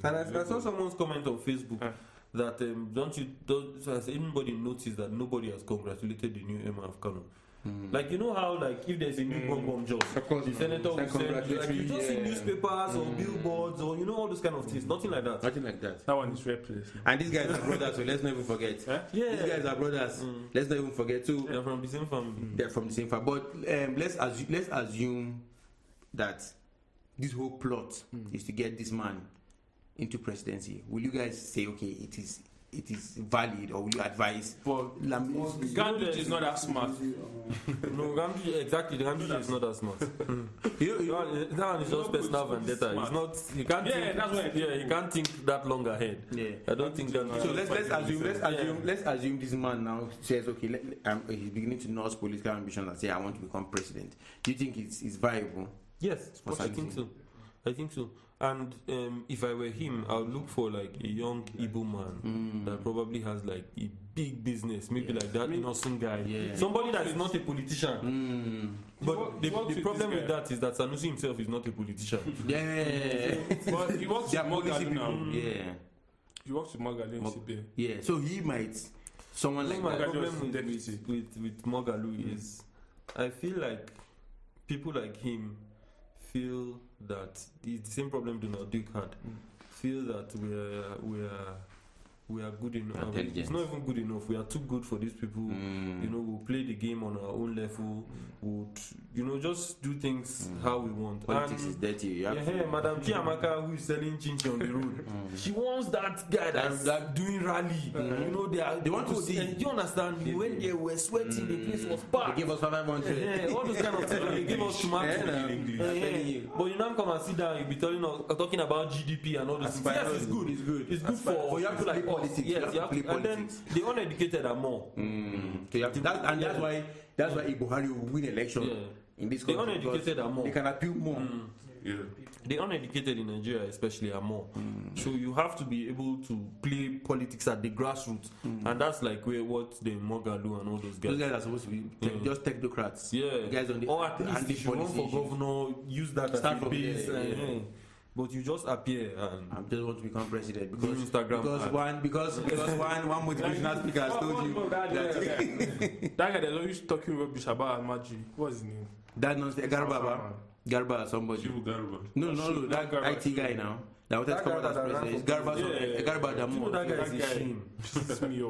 And I saw someone's comment on Facebook. That has anybody noticed that nobody has congratulated the new Emir of Kano? Like, how, if there's a new bomb job, the senator will send, you just see newspapers or billboards or all those kind of things. Nothing like that. Nothing like that. That one is reckless. And these guys are brothers, so let's not even forget. Yeah. These guys are brothers. Let's not even forget. So they're from the same family. They're from the same family. But let's assume that this whole plot is to get this man into presidency. Will you guys say, okay, it is valid, or will you advise? But Gandhi is not that smart. No, Gandhi, exactly. Gandhi is not that smart. That one is just personal vendetta. It's not. You can't. You can't think that long ahead. Yeah, I don't think that. So let's assume this man now says, okay, he's beginning to nurse political ambition and say, I want to become president. Do you think it's viable? Yes, I think so. And if I were him, I would look for a young Igbo man that probably has a big business, maybe like that innocent guy, somebody that is not a politician. But the problem with that is that Sanusi himself is not a politician. But he works with Mogalu now. Yeah, he works with Mogalu. Yeah, so he might. Someone like my that. problem with Mogalu is, I feel like people like him feel that the same problem Donald Duke had. Feel that we are good enough. It's not even good enough. We are too good for these people. We'll play the game on our own level. We'll just do things how we want. Politics is dirty. Madam Chiamaka, who is selling chinchi on the road, she wants that guy that's doing rally. They want to see. Do you understand? When they were sweating, the place was packed. They gave us 500. All those kind of things. They gave us tomato. But you now come and sit down. You'll be talking about GDP and all this. Yes, it's good. It's good for people like us. Politics. Yes, you have to, and then the uneducated are more. So you have to, that's why Buhari will win election in this country. The uneducated are more. They can appeal more. The uneducated in Nigeria especially are more. So you have to be able to play politics at the grassroots. And that's like what the Moghalu and all those guys. Those guys are supposed to be just technocrats. Yeah. Guys on the or at least if you run for governor, use that as a base. But you just appear and I just want to become president because Instagram because one motivational speaker has told you that guy that's always talking rubbish about Almaji. What's his name? That nonsense. Garba somebody. Garba. No, that IT guy now. That wanted to come out as president. Garba Damu. That guy is a shame.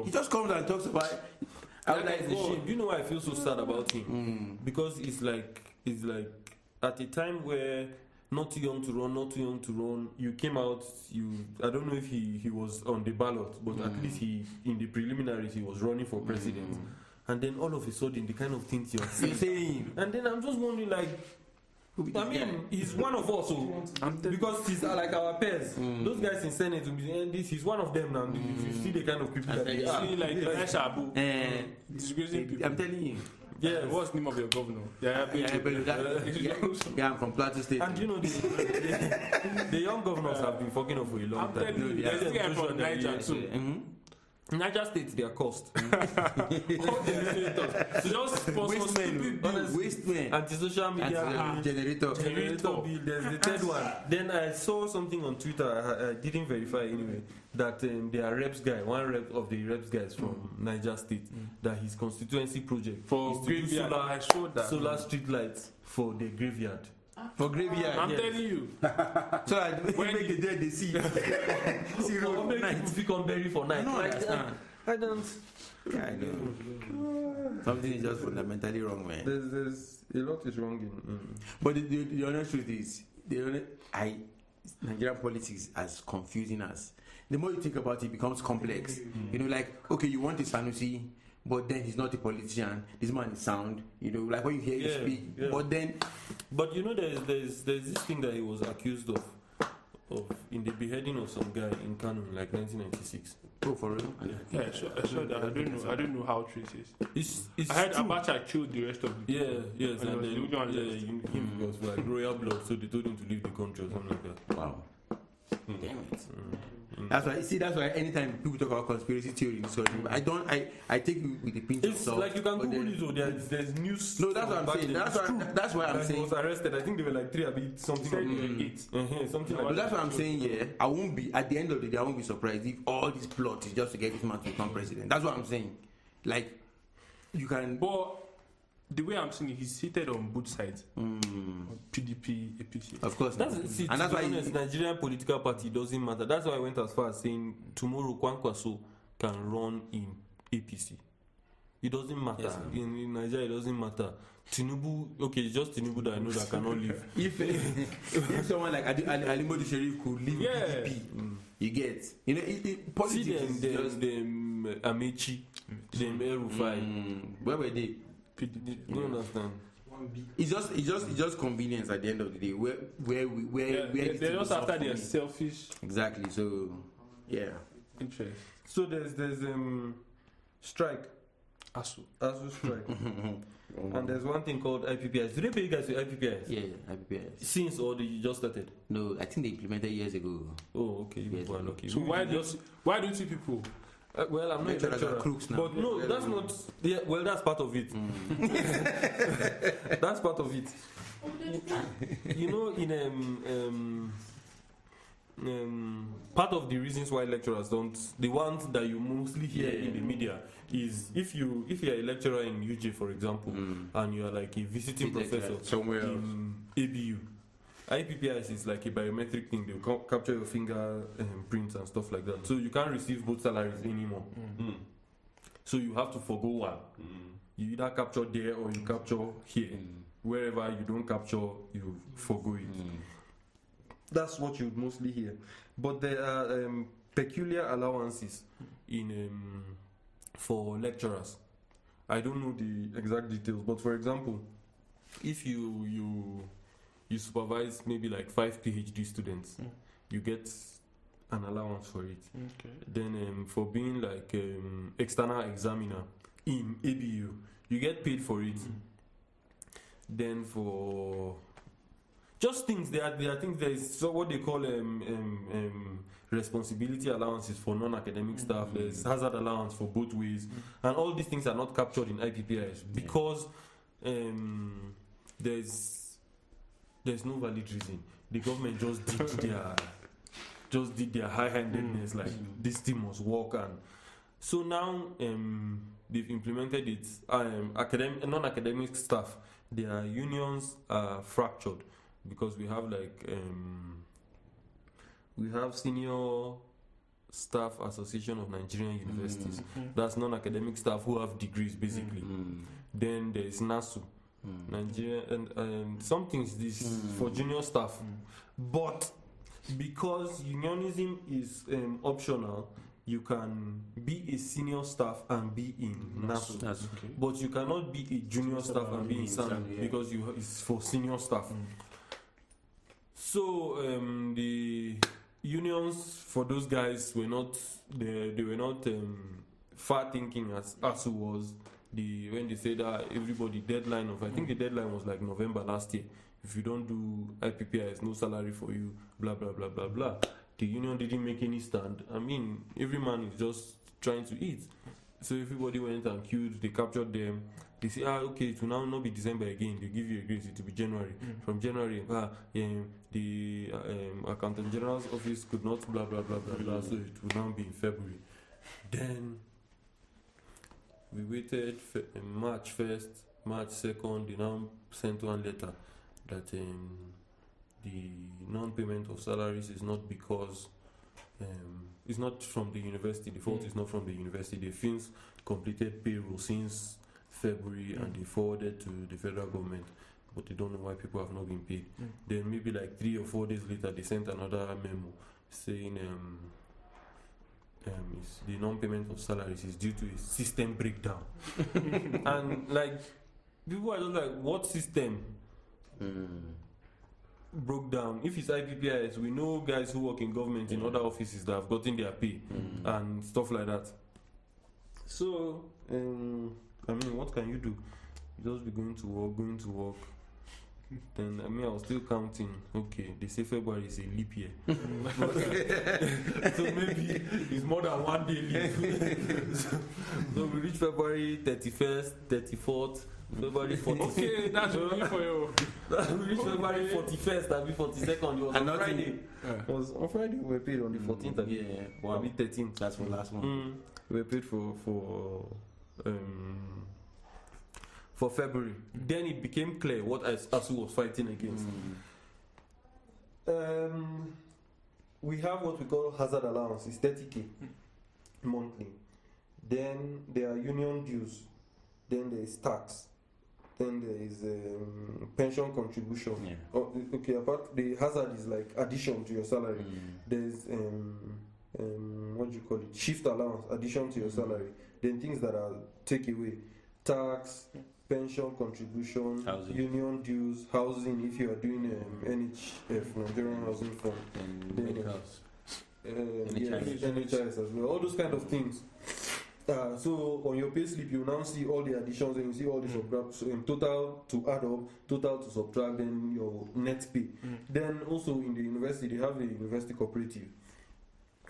He just comes and talks about it. That guy is a shame. Do you know why I feel so sad about him? Because it's like at a time where not too young to run. You came out. I don't know if he was on the ballot, but at least in the preliminaries he was running for president. And then all of a sudden, the kind of things you're saying. And then I'm just wondering, like, I mean, he's one of us, because he's like our peers. Those guys in Senate will be saying this. He's one of them now. If you see the kind of people that they are, like disgracing people. I'm telling you. Yeah, what's the name of your governor? I'm from Plateau State. And you know, the young governors have been fucking off for a long time. I'm telling you, there's a guy from Niger too. Niger State, their cost. So just waste men. Anti-social media generator bill. There's the third one. Then I saw something on Twitter. I didn't verify anyway. That their reps guy, one rep of the reps guys from Niger State, that his constituency project for is to do solar street lights for the graveyard. For graveyard, I'm telling you. So when they get there, they see road night. People come bury for night. No, I don't. Yeah, I know. Something is just fundamentally wrong, man. There's a lot is wrong in. But the honest truth is, Nigerian politics is as confusing as. The more you think about it, it becomes complex. You know, like, okay, you want a Sanusi, but then he's not a politician. This man is sound. You know, like when you hear him speak. Yeah. But you know, there's this thing that he was accused of in the beheading of some guy in Kano in like 1996. Oh, for real? Yeah, I saw that. I don't know how true it is. It's I heard true. Abacha killed the rest of the people. Yes, and then him was like royal blood, so they told him to leave the country or something like that. Wow. Damn it. That's why anytime people talk about conspiracy theory, so I take it with a pinch of salt. It's like you can Google it, or there's news. No, that's what I'm saying. That's why I'm saying. He was arrested. I think they were like 3 something like 8. Something like that. That's what I'm saying. Yeah, I won't be at the end of the day. I won't be surprised if all this plot is just to get this man to become president. That's what I'm saying. Like, you can. But the way I'm seeing it, he's seated on both sides. PDP, APC. Of course. That's why Nigerian political party doesn't matter. That's why I went as far as saying tomorrow Kwankwaso can run in APC. It doesn't matter. Yes, in Nigeria, it doesn't matter. Tinubu, okay, it's just Tinubu that I know that cannot leave. if someone like Alimodi Sherif could leave PDP, you get. You know, politics. See them Amechi, them El-Rufai. Where were they? Don't understand. It's just convenience at the end of the day. Where they're just after their selfish. Exactly. So, yeah. Interest. So there's strike. ASU strike. And there's one thing called IPPIS. Do they pay you guys with IPPIS? Yeah, IPPIS. Since, or did you just started? No, I think they implemented years ago. Oh, okay. You are lucky. So why don't you people? Well, I'm not a lecturer, but no, that's not. Yeah, well, that's part of it. That's part of it. You know, in part of the reasons why lecturers don't, the ones that you mostly hear in the media is if you're a lecturer in UJ, for example, and you are like a visiting professor somewhere in ABU. IPPIS is like a biometric thing. They'll capture your finger prints and stuff like that. So you can't receive both salaries anymore. So you have to forgo one. You either capture there or you capture here. Wherever you don't capture, you forgo it. That's what you would mostly hear. But there are peculiar allowances for lecturers. I don't know the exact details, but for example, if you supervise maybe like 5 PhD students, you get an allowance for it. Okay. Then for being like external examiner in ABU, you get paid for it. Then for just things. There are things. There is what they call responsibility allowances for non-academic staff. There's hazard allowance for both ways, and all these things are not captured in IPPIS because there's no valid reason. The government just did their high-handedness, like this thing must work, and so now they've implemented it. Non-academic staff, their unions are fractured because we have Senior Staff Association of Nigerian Universities. That's non-academic staff who have degrees, basically. Then there's NASU, Nigeria, and some things this for junior staff. But because unionism is optional, you can be a senior staff and be in NASU. Okay. But you cannot be a junior staff and be in SAN because it's for senior staff. So the unions for those guys were not far thinking as ASU was. When they said that everybody deadline of, I think the deadline was like November last year. If you don't do IPPIS, no salary for you, blah blah blah blah blah. The union didn't make any stand. I mean, every man is just trying to eat. So everybody went and queued. They captured them. They say, okay, it will now not be December again. They give you a grace. It will be January. From January, the Accountant General's office could not blah blah blah blah blah. So it will now be in February. Then we waited March 1st, March 2nd. They now sent one letter that the non-payment of salaries is not because it's not from the university. The fault is not from the university. They've since completed payroll since February and they forwarded to the federal government, but they don't know why people have not been paid. Then maybe like 3 or 4 days later, they sent another memo saying the non-payment of salaries is due to a system breakdown. And like people are just like, what system broke down? If it's IPPIS, we know guys who work in government in other offices that have gotten their pay and stuff like that. So I mean, what can you do? You just be going to work. Then I was still counting. Okay, they say February is a leap year, so maybe it's more than 1 day leap. So we reach February 31st, 34th, February 40th. Okay, that's really for you. We reach February 41st, I'll be 42nd. It was on Friday. It was on Friday. We were paid on the 14th. Wow. I'll be 13th. That's for last month. We were paid for February. Then it became clear what ASU was fighting against. We have what we call hazard allowance. It's 30K monthly. Then there are union dues. Then there is tax. Then there is pension contribution. Okay, apart the hazard is like addition to your salary. There's what do you call it? Shift allowance, addition to your salary. Then things that are take away, tax, pension contribution, housing. Union dues, housing if you are doing NHF, Nigerian Housing Fund, NHS as well. All those kind of things. So on your payslip, you now see all the additions and you see all the subtract. So in total to add up, total to subtract, then your net pay. Then also in the university, they have a university cooperative,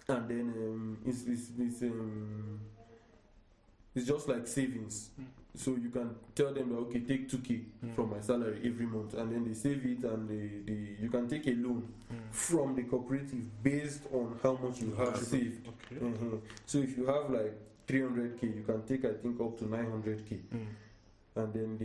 and then it's just like savings. So you can tell them that, okay, take 2K from my salary every month, and then they save it, and you can take a loan from the cooperative based on how much you have saved. Okay. So if you have like 300K, you can take, I think, up to 900K. And then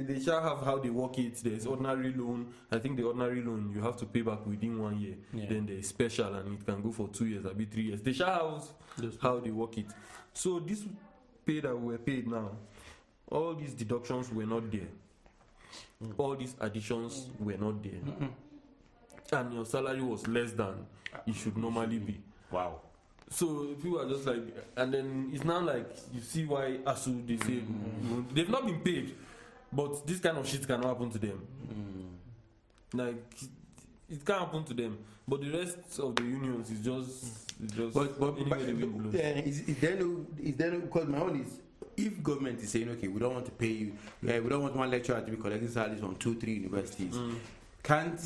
they shall have how they work it. There's ordinary loan. I think the ordinary loan you have to pay back within 1 year. Then there's special, and it can go for 2 years, maybe 3 years. They shall have how they work it. So this pay that we were paid now, all these deductions were not there. All these additions were not there. And your salary was less than it should normally be. Wow. So people are just like, and then it's now like, you see why ASU, they say, they've not been paid, but this kind of shit cannot happen to them. Like, it can't happen to them, but the rest of the unions is just but is there no, because my own is, if government is saying, okay, we don't want to pay you, we don't want one lecturer to be collecting salaries from 2-3 universities, can't,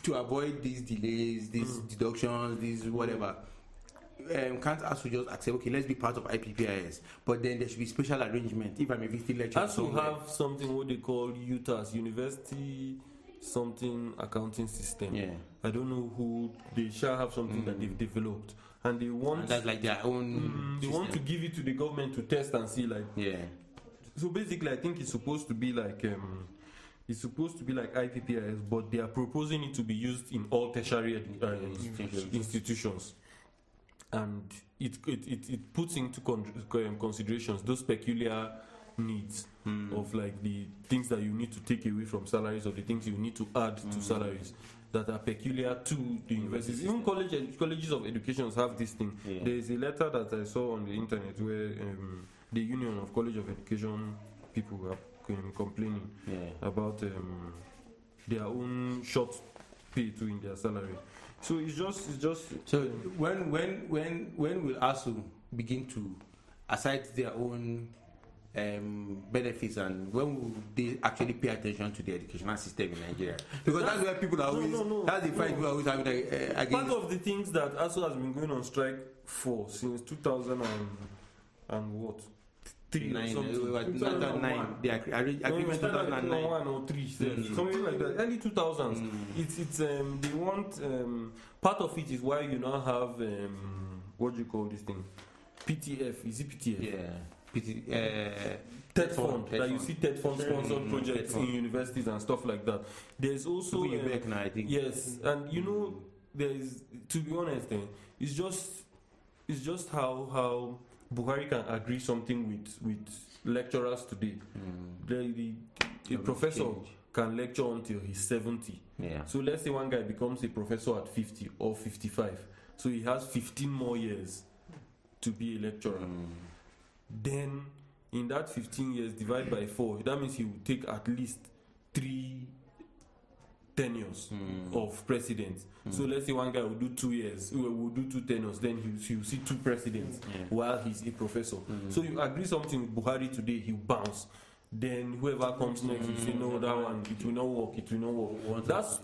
to avoid these delays, these deductions, these whatever, can't ASU just accept, okay, let's be part of IPPIS, but then there should be special arrangement if I'm a visiting lecturer. ASU have something what they call UTAS, University something accounting system. Yeah. I don't know who, they shall have something that they've developed, and they want, and that's like their own they want to give it to the government to test and see, like, so basically I think it's supposed to be like IPPIS, but they are proposing it to be used in all tertiary institutions, and it puts into considerations those peculiar needs of like the things that you need to take away from salaries or the things you need to add to salaries that are peculiar to the universities. Even colleges of education have this thing. There is a letter that I saw on the internet where the Union of College of Education people were complaining about their own short pay too in their salary. So it's just. So when will ASU begin to aside their own benefits, and when will they actually pay attention to the educational system in Nigeria? Because that's where people are always. That's the fight people are always having against. Part of the things that ASU has been going on strike for since 2000 and what? 2009. The agreement 2009 or 3, something like that. Early 2000s. It's they want part of it is why you now have what do you call this thing? PTF. Is it PTF? TED Fund. That you see TED Fund sponsored projects in universities and stuff like that. There's also now, I think. Yes, and you know, there's, to be honest, it's just how Buhari can agree something with lecturers today. The professor can lecture until he's 70. So let's say one guy becomes a professor at 50 or 55. So he has 15 more years to be a lecturer. Then in that 15 years, divide by 4, that means he will take at least 3 tenures of presidents. So let's say one guy will do 2 years, will do 2 tenures, then he will see 2 presidents while he's a professor. So you agree something with Buhari today, he'll bounce. Then whoever comes next will say, no, that one, it will not work,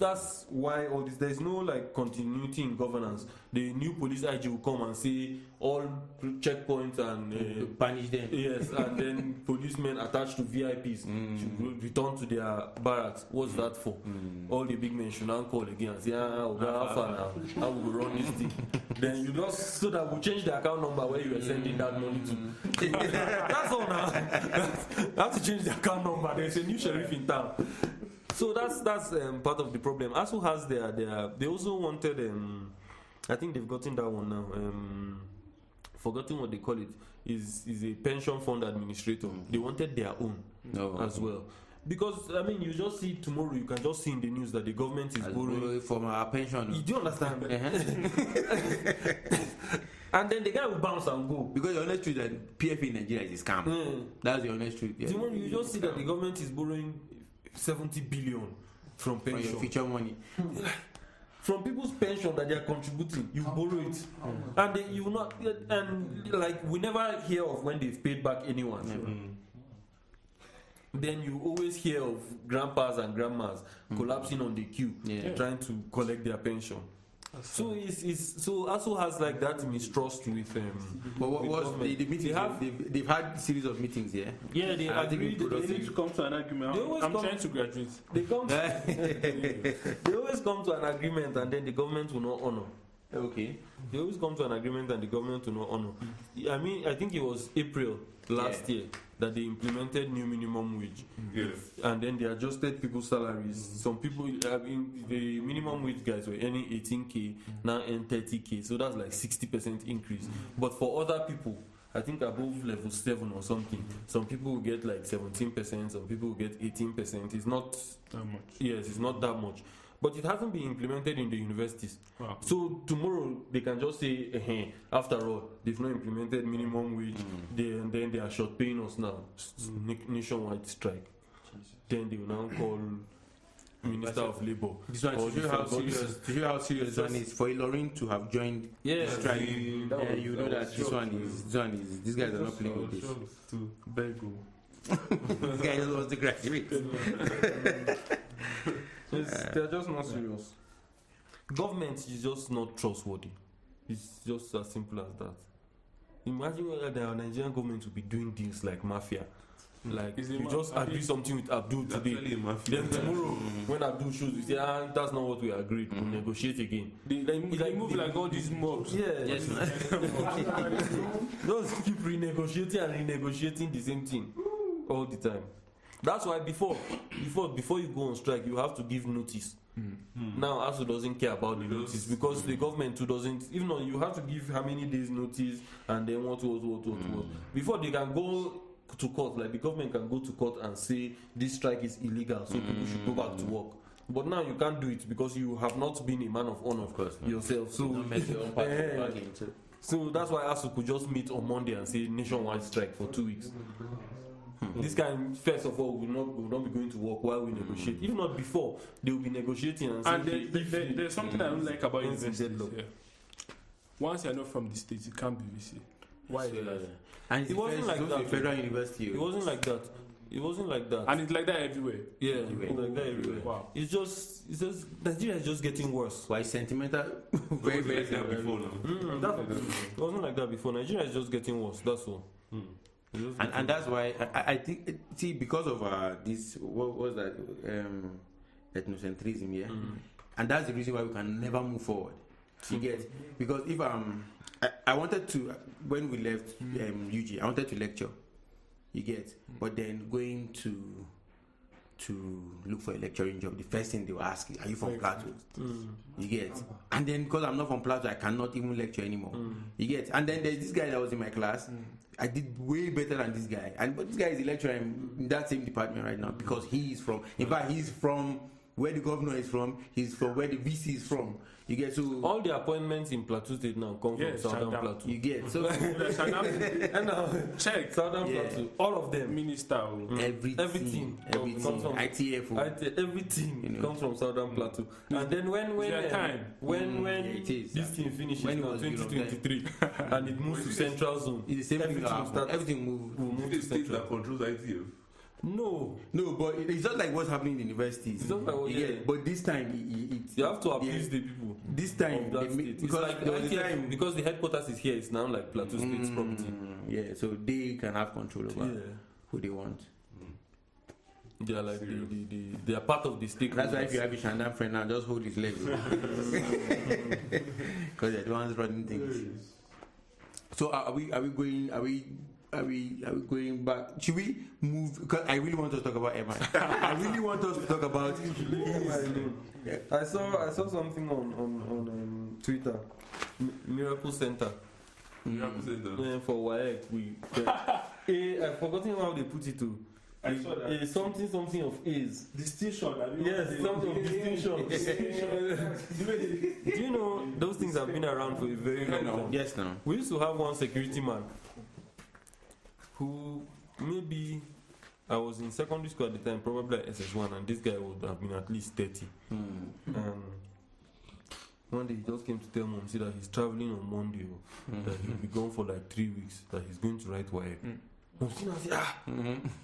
That's why all this, there's no like continuity in governance. The new police IG will come and say all checkpoints and punish them. Yes, and then policemen attached to VIPs should return to their barracks. What's that for? All the big men should now call again and say, how we run this thing. Then you just, so that we'll change the account number where you were sending that money to. That's all now. You have to change the account number. There's a new sheriff in town. So that's part of the problem. ASU has they also wanted I think they've gotten that one now. Forgotten what they call it. Is a pension fund administrator. They wanted their own as well. Because I mean, you just see tomorrow. You can just see in the news that the government is borrowing from our pension. You do understand? And then the guy will bounce and go. Because the honest truth that PF in Nigeria is a scam. That's the honest truth. Tomorrow you just see that the government is borrowing 70 billion from pension. From your future money. From people's pension that they are contributing, you borrow it, and you will not. And like we never hear of when they've paid back anyone. Then you always hear of grandpas and grandmas collapsing on the queue, trying to collect their pension. So so ASU has like that mistrust with but what was the meeting? They've had a series of meetings, they agreed. They need to come to an agreement. I'm trying to graduate. They always come to an agreement, and then the government will not honor. Okay. They always come to an agreement and the government will not honor. I mean, I think it was April last year that they implemented new minimum wage. And then they adjusted people's salaries. Some people, the minimum wage guys were earning 18K, now earn 30K. So that's like 60% increase. But for other people, I think above level 7 or something, some people will get like 17%, some people will get 18%. It's not that much. Yes, it's not that much. But it hasn't been implemented in the universities. Wow. So tomorrow they can just say, after all, they've not implemented minimum wage, then they are short paying us now. Nationwide strike. Then they will now call Minister of Labour. This one to show how serious this one is. For Ilorin to have joined the strike, you know that these guys are not playing with this. To Bego. This guy just wants to graduate. They're just not serious. Government is just not trustworthy. It's just as simple as that. Imagine whether the Nigerian government will be doing things like mafia. Like you just agree something with Abdul today, then tomorrow when Abdul shows you say that's not what we agreed, we'll negotiate again. They move like all these mobs. Yeah, yes. Just keep renegotiating and renegotiating the same thing all the time. That's why before you go on strike, you have to give notice. Now ASU doesn't care about the notice because the government too doesn't. Even though you have to give how many days notice and then what. Before they can go to court, like the government can go to court and say this strike is illegal, so people should go back to work. But now you can't do it because you have not been a man of honor yourself. So so that's why ASU could just meet on Monday and say nationwide strike for 2 weeks. This kind, first of all, will not be going to work while we negotiate. If not before, they will be negotiating and saying. And there's something I don't like about universities. Yeah. Once you're not from the States, you can't be VC. Why? And it wasn't like that. Federal University. It wasn't like that. It wasn't like that. And it's like that everywhere. Yeah, it's like that everywhere. Wow. It's just Nigeria is just getting worse. Why sentimental? Very, very before now. It wasn't like that before. Nigeria is just getting worse. That's all. And that's why I think, see, because of this, what was that, ethnocentrism, yeah? And that's the reason why we can never move forward. You get? Because if I wanted to, when we left UG, I wanted to lecture, you get? But then going to look for a lecturing job, the first thing they will ask, are you from Plateau? You get? And then because I'm not from Plateau, I cannot even lecture anymore. You get? And then there's this guy that was in my class. I did way better than this guy. But this guy is a lecturer in that same department right now because he is from, in fact, he's from where the governor is from, he's from where the VC is from. You get? So all the appointments in Plateau State now come from Southern Plateau. You get? So check Southern Plateau. All of them. Minister. Everything comes from ITF. Everything comes from Southern Plateau. And then when this thing finishes in 2023 and it moves to Central Zone, it's the same thing. Everything will move to Central. That controls ITF. No, but it's not like what's happening in universities. It's not like what, but this time you have to appease the people. This time because like because the headquarters is here, it's now like Plateau State's property. Yeah, so they can have control over who they want. They are like they are part of the state. That's why if you have a Shandam friend now, just hold his leg because they're the ones running things. So are we going back? Should we move? Because I really want us to talk about MI. I really want us to talk about MI. I saw something on Twitter. Miracle Center. For WAEC. I've forgotten how they put it to. I saw that. Something of A's. Distinction. Yes, something of distinction. Do you know those things have been around for a very long time? Yes, no. We used to have one security man who maybe I was in secondary school at the time, probably at SS1, and this guy would have been at least 30. One day he just came to tell Mom that he's traveling on Monday, that he'll be gone for like 3 weeks, that he's going to write WAEC. Mom said,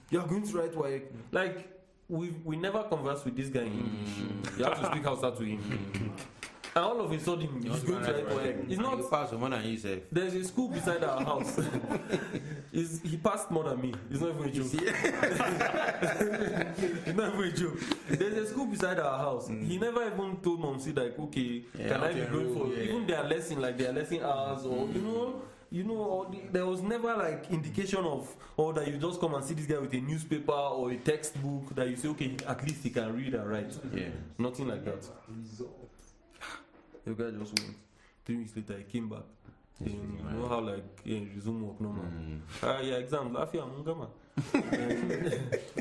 you're going to write WAEC? Like, we never conversed with this guy in English. You have to speak Hausa to him. And all of a sudden, he's going to write WAEC. It's not pass more than you say. There's a school beside our house. He passed more than me. It's not even a joke. It's not even a joke. There's a school beside our house. He never even told Mom, like, okay, can I be going for even their lesson, like their lesson hours, or there was never like indication of, that you just come and see this guy with a newspaper or a textbook that you say, okay, at least he can read and write. Yeah. Nothing like that. The guy just went. 3 weeks later, he came back. You know how resume work normal. Exam.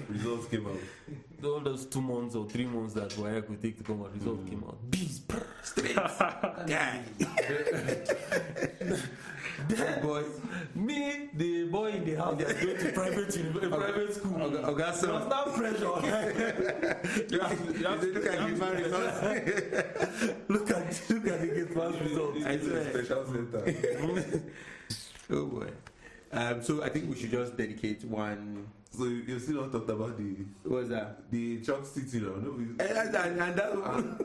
Results came out. All those 2 months or 3 months that WAEC could take to come out, results came out. Bees, straight. Boy. Me, the boy in the house that going to private school. There was no pressure. You have to look at the man results. Look at the man's results. I swear. Special center. Oh boy. So I think we should just dedicate one. So you still not talked about what's that? The Chalk City now. No, and that one.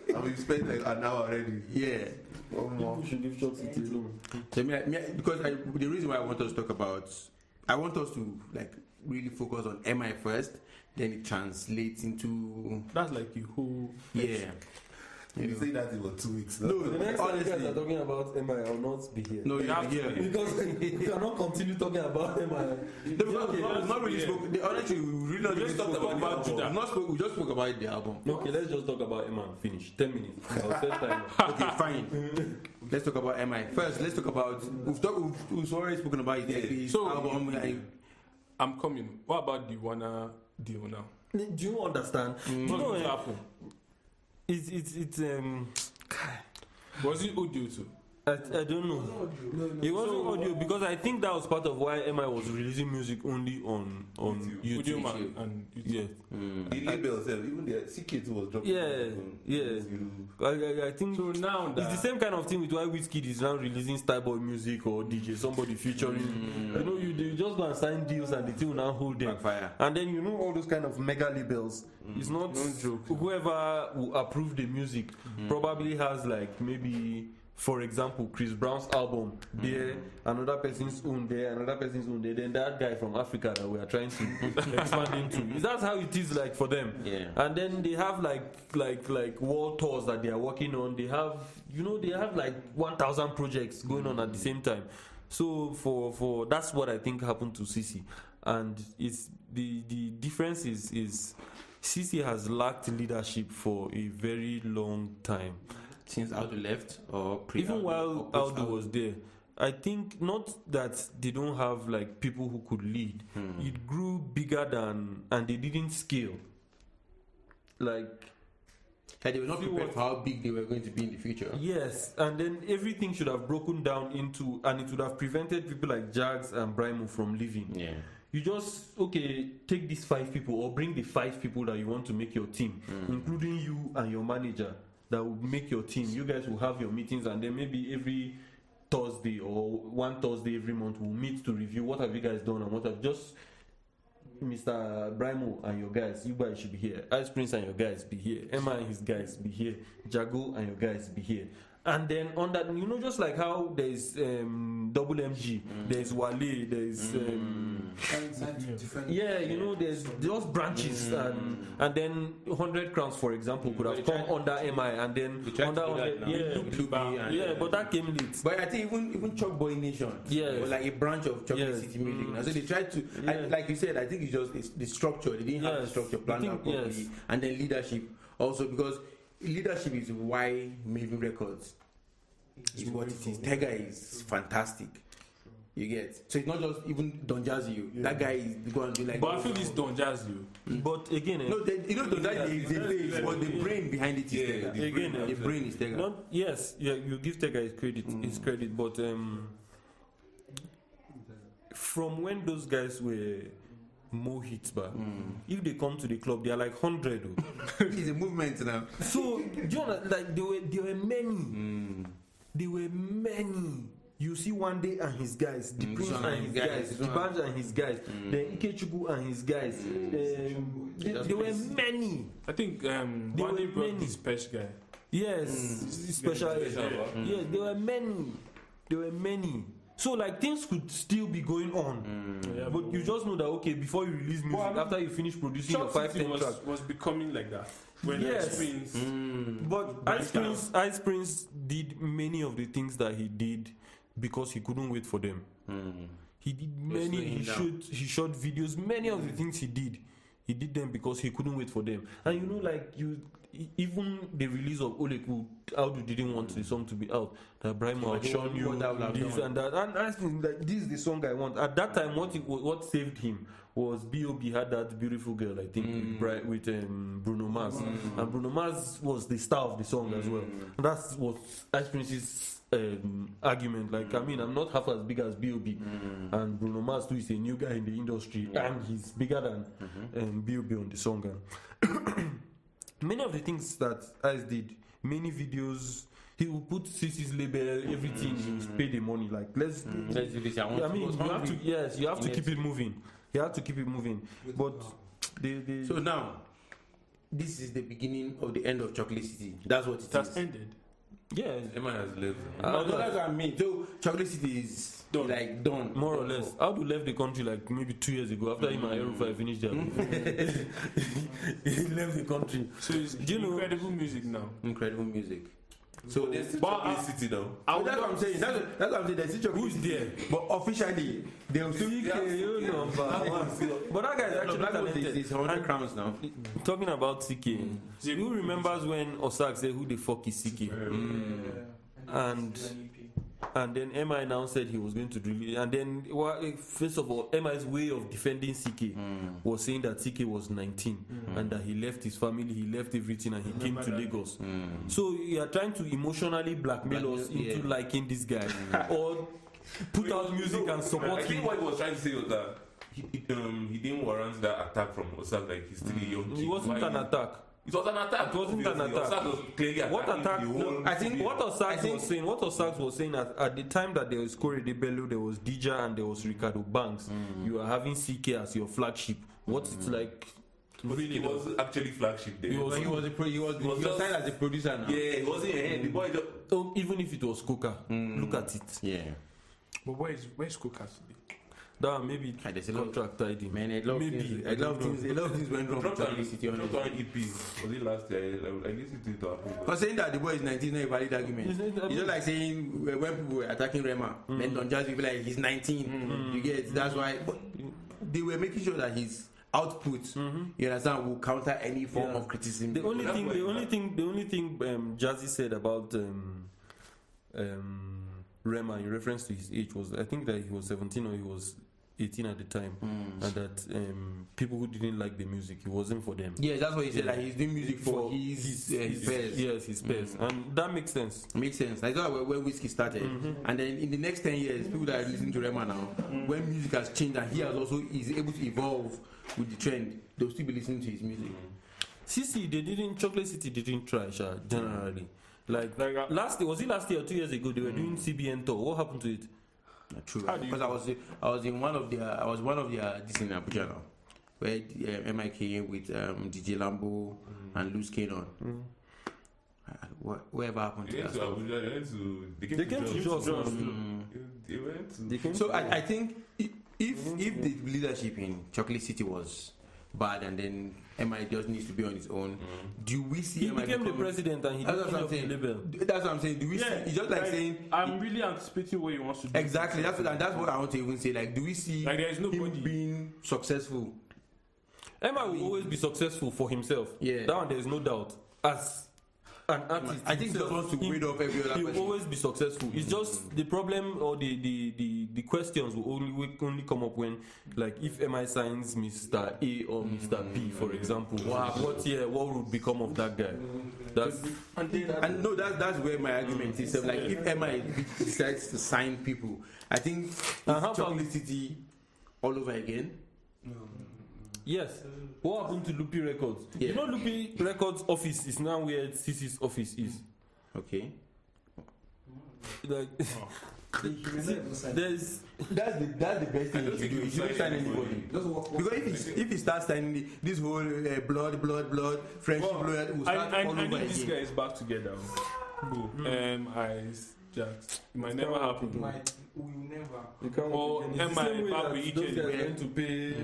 And we've spent like an hour already. Yeah. People should give Chalk City alone. So because the reason why I want us to talk about, I want us to like really focus on MI first, then it translates into. That's like you who. Yeah. You say that in 2 weeks. No, the next time you guys are talking about MI, I will not be here. No, you have to. Because you cannot continue talking about MI. Not really spoke. Honestly, we really not really spoke about Judah. We just spoke about the album. Okay, let's just talk about MI and finish. 10 minutes. I'll set time. Okay, fine. Let's talk about MI. First, let's talk about. We've already spoken about his album. I'm coming. What about the Wanna deal now? Do you understand? What's happened? It's Was it audio too? I don't know. It wasn't audio because I think that was part of why MI was releasing music only on YouTube. Audio Man and YouTube. Yeah. The label itself, even the CK2 was dropping. I think so. Now it's the same kind of thing with why Wizkid is now releasing Starboy music or DJ somebody featuring. You know, you just go and sign deals and the thing will now hold them. Backfire. And then you know all those kind of mega labels. It's not whoever will approve the music probably has like maybe. For example, Chris Brown's album there, another person's own there, another person's own there, then that guy from Africa that we are trying to expand into. That's how it is like for them. Yeah. And then they have like world tours that they are working on. They have like 1,000 projects going on at the same time. So for that's what I think happened to CC. And it's the difference is CC has lacked leadership for a very long time. Since Aldo left or even while Aldo was there, I think not that they don't have like people who could lead. It grew bigger than, and they didn't scale. Like they were not prepared for how big they were going to be in the future. Yes, and then everything should have broken down into, and it would have prevented people like Jags and Brimo from leaving. Yeah. You just, take these 5 people or bring the 5 people that you want to make your team, including you and your manager. That will make your team. You guys will have your meetings, and then maybe every Thursday or one Thursday every month we'll meet to review what have you guys done and what have just Mr. Brimo and your guys. You guys should be here. Ice Prince and your guys be here. Emma and his guys be here. Jago and your guys be here. And then on that, just like how there's Double MG, there's Wale, there's there's those branches, and then 100 Crowns, for example, could have come under MI, and then under but that came late. But I think even Chalk Boy Nation, was like a branch of Chocolate City music. Now, so they tried to, like you said, I think it's the structure. They didn't have the structure planned out properly, and then leadership also, because leadership is why Maven Records is what it is. Tega is fantastic. You get, so it's not just even Don Jazzy. That guy is going to do like. But I feel it's Don Jazzy. But again, Don Jazzy is the face, but the brain behind it is Tega. The brain is Tega. You give Tega his credit, but from when those guys were more hits back, if they come to the club, they are like 100. It's a movement now. So do you know, like there were many. There were many. You see One Day and his guys, the Prince and his guys, the Banja and his guys, the Ikechukwu and his guys. There were many. I think One Day brought this special guy. Yes, special. Yes, there were many. There were many. So like things could still be going on, but you just know that before you release music, after you finish producing your 5-10 tracks, was becoming like that. When Ice Prince, but Ice Prince did many of the things that he did because he couldn't wait for them. He did many. He shot videos. Many of the things he did them because he couldn't wait for them. And even the release of Oleku, Audu didn't want the song to be out. That Brimo had shown you this and that, and I think that this is the song I want. At that time, what saved him was B.O.B. had that beautiful girl, I think, with Bruno Mars, and Bruno Mars was the star of the song as well. And that was Ice Prince's argument. Like, I mean, I'm not half as big as B.O.B. and Bruno Mars too is a new guy in the industry, and he's bigger than B.O.B. on the song. Many of the things that Ice did, many videos, he will put CC's label, everything. He will pay the money. Like let's do this. You have to keep it moving. You have to keep it moving. But so now, this is the beginning of the end of Chocolate City. That's what it has is. ended. Yeah, Emma has left. That's what I mean. So Chocolate City is done, more or less. Abdul left the country like maybe 2 years ago after him and Erufai finished their he left the country. So it's incredible music now. Incredible music. So there's still Chocolate City now. That's what I'm saying. That's what I'm saying. There's still Chocolate City there, but officially they will still. But that guy is actually talented. It's 100 crowns now. Talking about CK, who remembers when Osak said, "Who the fuck is CK?" And then MI now said he was going to do it. And then, first of all, MI's way of defending CK was saying that CK was 19 and that he left his family, he left everything, and he came to Lagos. So you are trying to emotionally blackmail us into liking this guy or put out music and support him. I think what he was trying to say was that he didn't warrant that attack from Osak. Like he's still a young kid. It wasn't an attack. It was an attack. It wasn't an attack. Osak was clearly what attack? No, I think what Osak was saying at the time that there was Korede Bello, there was Dija, and there was Ricardo Banks. You are having CK as your flagship. What's it like? Really, it was actually flagship there. He was signed as a producer now. Yeah, he wasn't ahead. The boy even if it was Coca, look at it. Yeah. But where's Coca today? That maybe contract ID. Man, a lot of things went wrong with Chocolate City. Dropped an EP. Was it last year? I listened to it to approve. But saying that the boy is 19 is not a valid argument. It's just like saying when people were attacking Rema, then Don Jazzy be like, he's 19. You get it? That's why. But they were making sure that his output, you understand, will counter any form of criticism. The only thing Jazzy said about Rema in reference to his age was, I think that he was 17 or he was 18 at the time, and that people who didn't like the music, it wasn't for them. Yeah, that's what he said. Like he's doing music for his peers. Yes, his peers, and that makes sense. Makes sense. I thought when Whiskey started, and then in the next 10 years, people that are listening to Rema now, when music has changed and he has also is able to evolve with the trend, they'll still be listening to his music. Chocolate City didn't try, generally. Like last year or 2 years ago, they were doing CBN tour. What happened to it? Not true. Because I was one of their this in Abuja now, where MI came with DJ Lambo and Luz Canon. Whatever happened to that? They came to Jos. So I think if the leadership in Chocolate City was bad and then MI just needs to be on his own, do we see he became the president and he didn't have the label? That's what I'm saying. Do we see? It's just like saying I'm really anticipating what he wants to do. Exactly. That's what I want to even say. Like, do we see there is nobody him being successful? MI will always be successful for himself. Yeah, that one there is no doubt. As an artist, I think he just wants to weed off every other person. He will always be successful. It's just the problem or the questions will only come up when, like, if MI signs Mr. A or Mr. B, for example, what would become of that guy? That's where my argument is. Like, if MI decides to sign people, I think Chocolate City all over again. Yes. What happened to Lupi Records? Yeah. You know, Lupi Records office is now where CC's office is. Okay. Like, that's the best thing you should do. You shouldn't sign anybody. Because if he starts signing this whole blood, friendship, blood, will start all over again. This guy is back together. It might never happen. You can't. Or MI we going to pay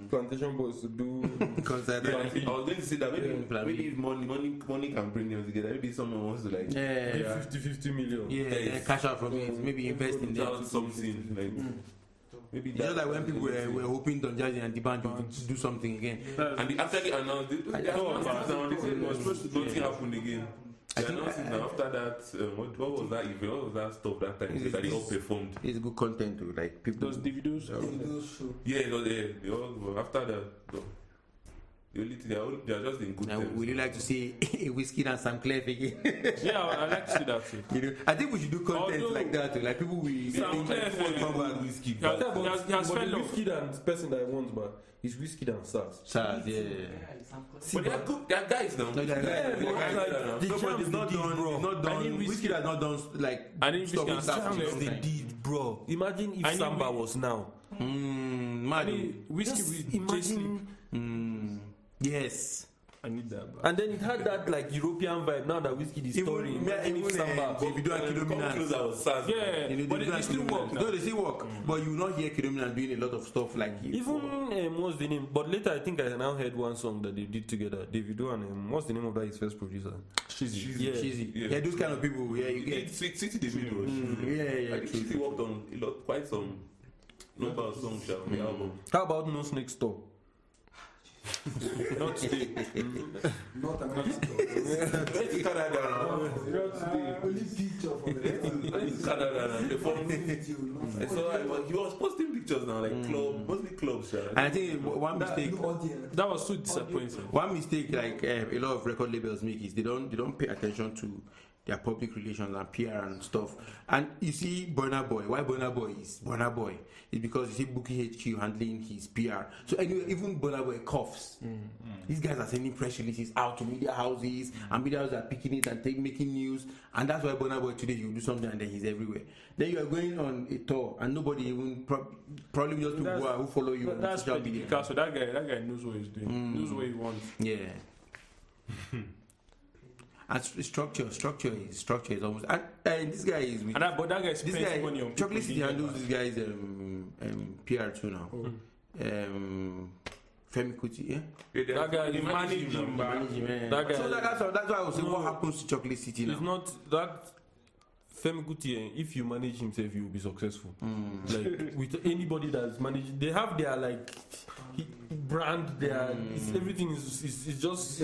plantation boys to do concert. I was going to say that maybe if money can bring them together, maybe someone wants to 50 million. Yeah, cash out from it. Maybe invest in them. Something like. Maybe just like when people were hoping Don Jazzy and the band to do something again. And they actually announced it. Nothing happened again. I think after that, what was that event? What was that stuff that time? That they all performed. It's good content to like people. Those Davido's show. Yeah, they all after that. The only thing they are just in good terms. Would you like to see a Whiskey and Sam Clef again? Yeah, I like to see that too. I think we should do content like that too. Like people we Sam Clef Whiskey. He has spent Whiskey and person that I want, but It's Wizkid and SARS. SARS, yeah. But they are good. They are guys now. No, The jams they did, bro. Not done. Wizkid has not done like. I think stuff Wizkid with has SARS. Jams they did, bro. Imagine if Samba was now. Whiskey with Imagine. Yes. I need that. Bro. And then it had that like European vibe. Now that Wizkid is touring, Even Samba. Davido and Kidominance. Yeah, but they still work. No, they still work. But you will not hear Kidominance doing a lot of stuff like Even what's the name? But later I think I now heard one song that they did together. Davido and what's the name of that his first producer? Shizzy. Yeah, those kind of people. Yeah, you get City Davido. Yeah. I think he worked on a lot, quite some number of songs on the album. How about No Snake Store? Not today. Not an Let's Canada now. only picture for the Let's Canada now. I saw he was posting pictures now, like club, mostly clubs. And I think one mistake. That was so disappointing. One mistake, like a lot of record labels make, is they don't pay attention to their public relations and PR and stuff. And you see Burna Boy. Why Burna Boy is Burna Boy? It's because you see Bookie HQ handling his PR. So anyway, even Burna Boy coughs. These guys are sending press releases out to media houses, and media houses are picking it and making news. And that's why Burna Boy today, he'll do something and then he's everywhere. Then you are going on a tour and nobody even probably just people who follow you on social media. So that guy knows what he's doing. Knows what he wants. Yeah. And structure is almost. And this guy is. But that guy spends money on Chocolate City handles this guy's PR too now. Femi Kuti, yeah. That guy is managing him. That guy. So that's why I was saying, what happens to Chocolate City now? It's not that. Femi Kuti, if you manage himself, you will be successful. Like with anybody that's managing, they have their like brand. Their everything is just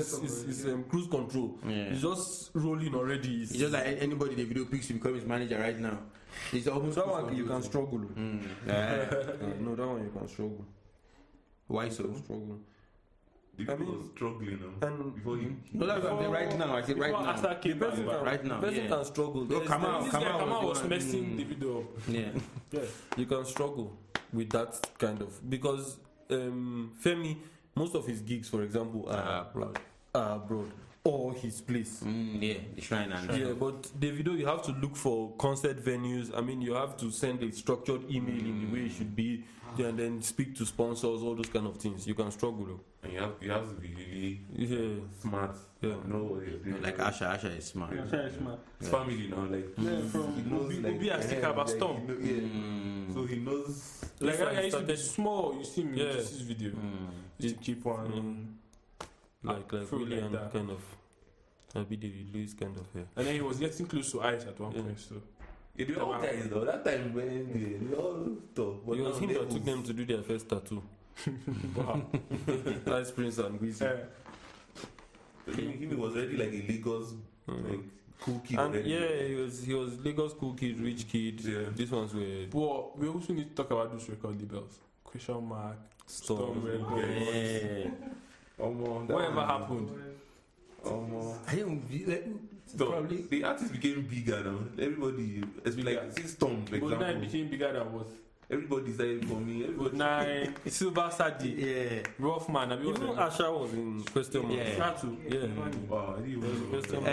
cruise control. Yeah. It's just rolling already. It's just like anybody the video picks to become his manager right now. It's almost that one you can struggle. No, that one you can struggle. Why so? Struggle. I mean, was struggling now. And before he no, that's what I'm saying right now. I say right now. Right now. Person can struggle. Come out was messing the video. Yeah. You can struggle with that kind of because Femi, most of his gigs, for example, are abroad. Or his place. The shrine and yeah, but Davido, you have to look for concert venues. I mean, you have to send a structured email in the way it should be, and then speak to sponsors, all those kind of things. You can struggle though. And you have to be really smart. Yeah. Know what you're doing. Like Asha is smart. Asha is smart. His family now, like he knows Obi Storm. So he knows. Like I used to be small. You see me in this video. Just keep on. Like really like that. Kind of Abby David Lewis kind of and then he was getting close to Ice at one point. So yeah, they all guys though. That time when they all talk. It was him that took them to do their first tattoo. Wow. Ice Prince and Weezy. He was already like a Lagos like cool kid. And he was Lagos cool kid, rich kid. Yeah. These ones were. But we also need to talk about those record labels. Question mark. Storm whatever happened. Probably the artist became bigger now. Everybody, it's been like since Storm, for example. But became bigger than what? Everybody decided for me. Nine, Silver Sadi, Rough Man. Even Asha was in question mark. Wow, he was question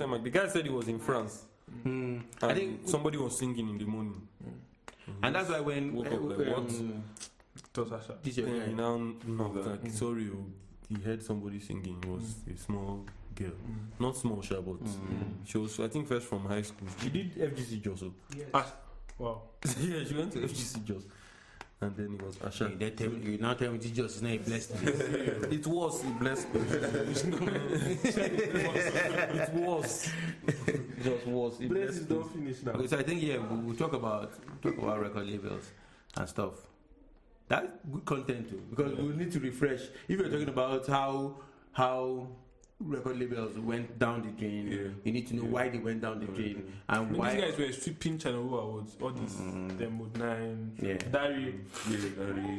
mark. The guy said he was in France. I think somebody was singing in the morning. And that's why when woke up like what? This your guy now sorry, he heard somebody singing. It was a small girl, not small, but she was I think first from high school. She did FGC Jos. Wow. Yeah, she went to FGC Jos. And then it was Asha. You now tell me this just is not a blessed place. It was a blessed place. It was. Just was. Blessed don't finish now. Okay, so I think we'll talk about record labels and stuff. That's good content too, because we need to refresh. If you're talking about how record labels went down the drain, you need to know why they went down the drain and why. These guys were sweeping Channel Awards. All these Mode 9, Dari,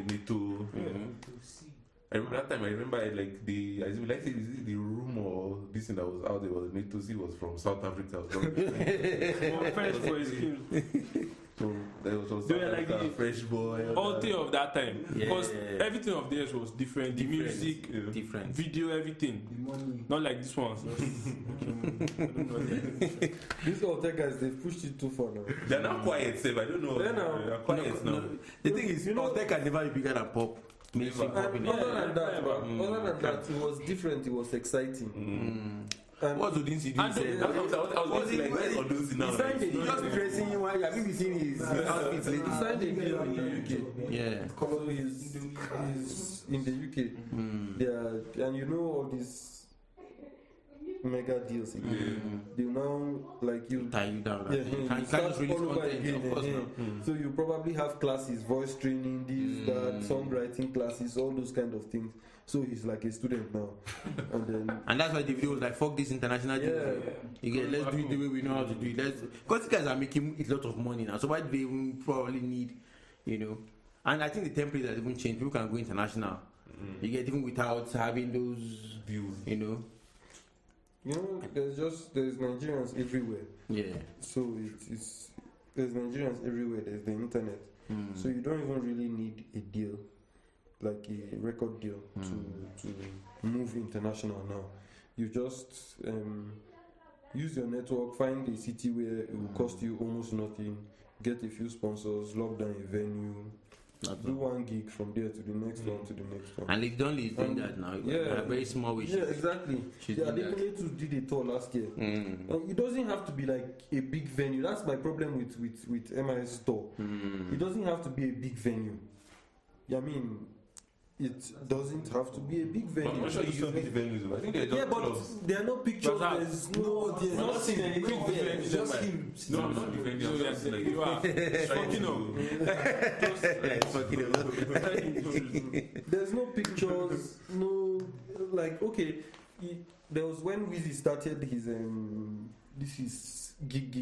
Nito. I remember that time. I remember like the rumor this thing that was out there was Nito was from South Africa. First for his So there was also They were like the Fresh Boy. all day of that time. Because everything of theirs was different. The music, different video, everything. The money. Not like this one. These Altec guys, they've pushed it too far now. They're not quiet, Save. I don't know. They're quiet now. The thing is, Altec can never be bigger than pop. Mainstream pop in Other than that, it was different. It was exciting. What did he And say? I was like, where's Odozi now? He signed it. He just dressing him. Have you seen his outfits lately? He signed a deal in the UK. Yeah. So he's in the UK. There, and you know all these mega deals again. They now like you tie you down. Yeah, You can't start just release all over content, again, of course yeah. not. So you probably have classes, voice training, this, that, songwriting classes, all those kind of things. So he's like a student now, and that's why the video was like, "Fuck this international thing." You get, let's do it the way we know how to do it. Because these guys are making a lot of money now. So why do they even probably need, And I think the template has even changed. People can go international. You get even without having those views. There's Nigerians everywhere. Yeah. So there's Nigerians everywhere. There's the internet. So you don't even really need a deal, like a record deal, to move international now. You just use your network, find a city where it will cost you almost nothing, get a few sponsors, lock down a venue, do one gig from there to the next one to the next one. And Lidonly is doing that now. Yeah, a very small way. Yeah, exactly. Adekunle did a tour last year. It doesn't have to be like a big venue. That's my problem with MIS tour. It doesn't have to be a big venue. I mean, it doesn't have to be a big venue. I'm not sure you use big venues. I think they're just but there are no pictures. There's nothing anything there. It's just him. No, I'm not defending. I'm just like You are fucking There's no pictures. No, like okay. There was when Wheezy started his this is gig.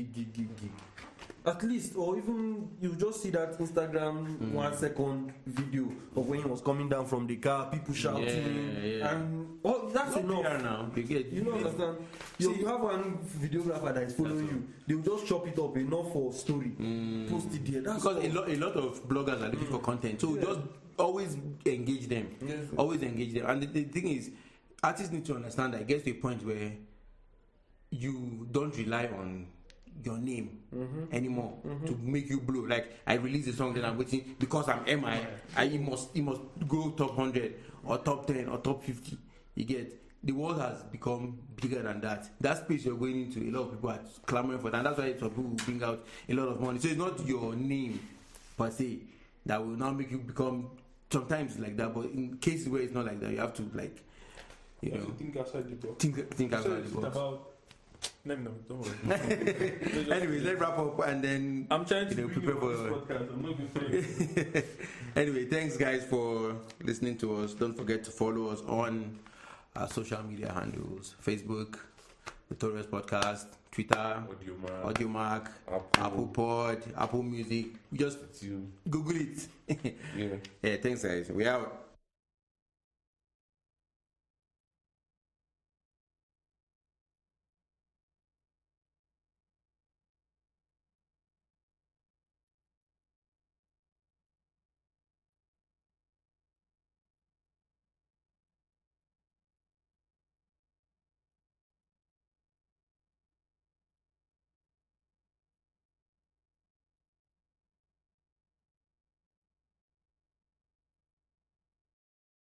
At least, or even you just see that Instagram 1 second video of when he was coming down from the car, people shouting, and that's enough. Now, you don't understand. You have one videographer that is following you. They'll just chop it up enough for story, post it there. That's because a lot of bloggers are looking for content, so just always engage them. Yes. Always engage them. And the thing is, artists need to understand that it gets to a point where you don't rely on your name anymore to make you blow. Like I release a song, then I'm waiting because I'm MI. It must go top 100 or top 10 or top 50. You get, the world has become bigger than that. That space you're going into, a lot of people are clamoring for that. And that's why some people bring out a lot of money. So it's not your name per se that will now make you become. Sometimes like that, but in cases where it's not like that, you have to think outside the box. Think outside the box. No, don't worry. Anyways, let's wrap up and then I'm trying to prepare for this podcast. I'm not even Anyway, thanks guys for listening to us. Don't forget to follow us on our social media handles: Facebook, Notorious Podcast, Twitter, Audiomark, Apple Pod, Apple Music. Just Google it. Yeah, thanks guys. We out.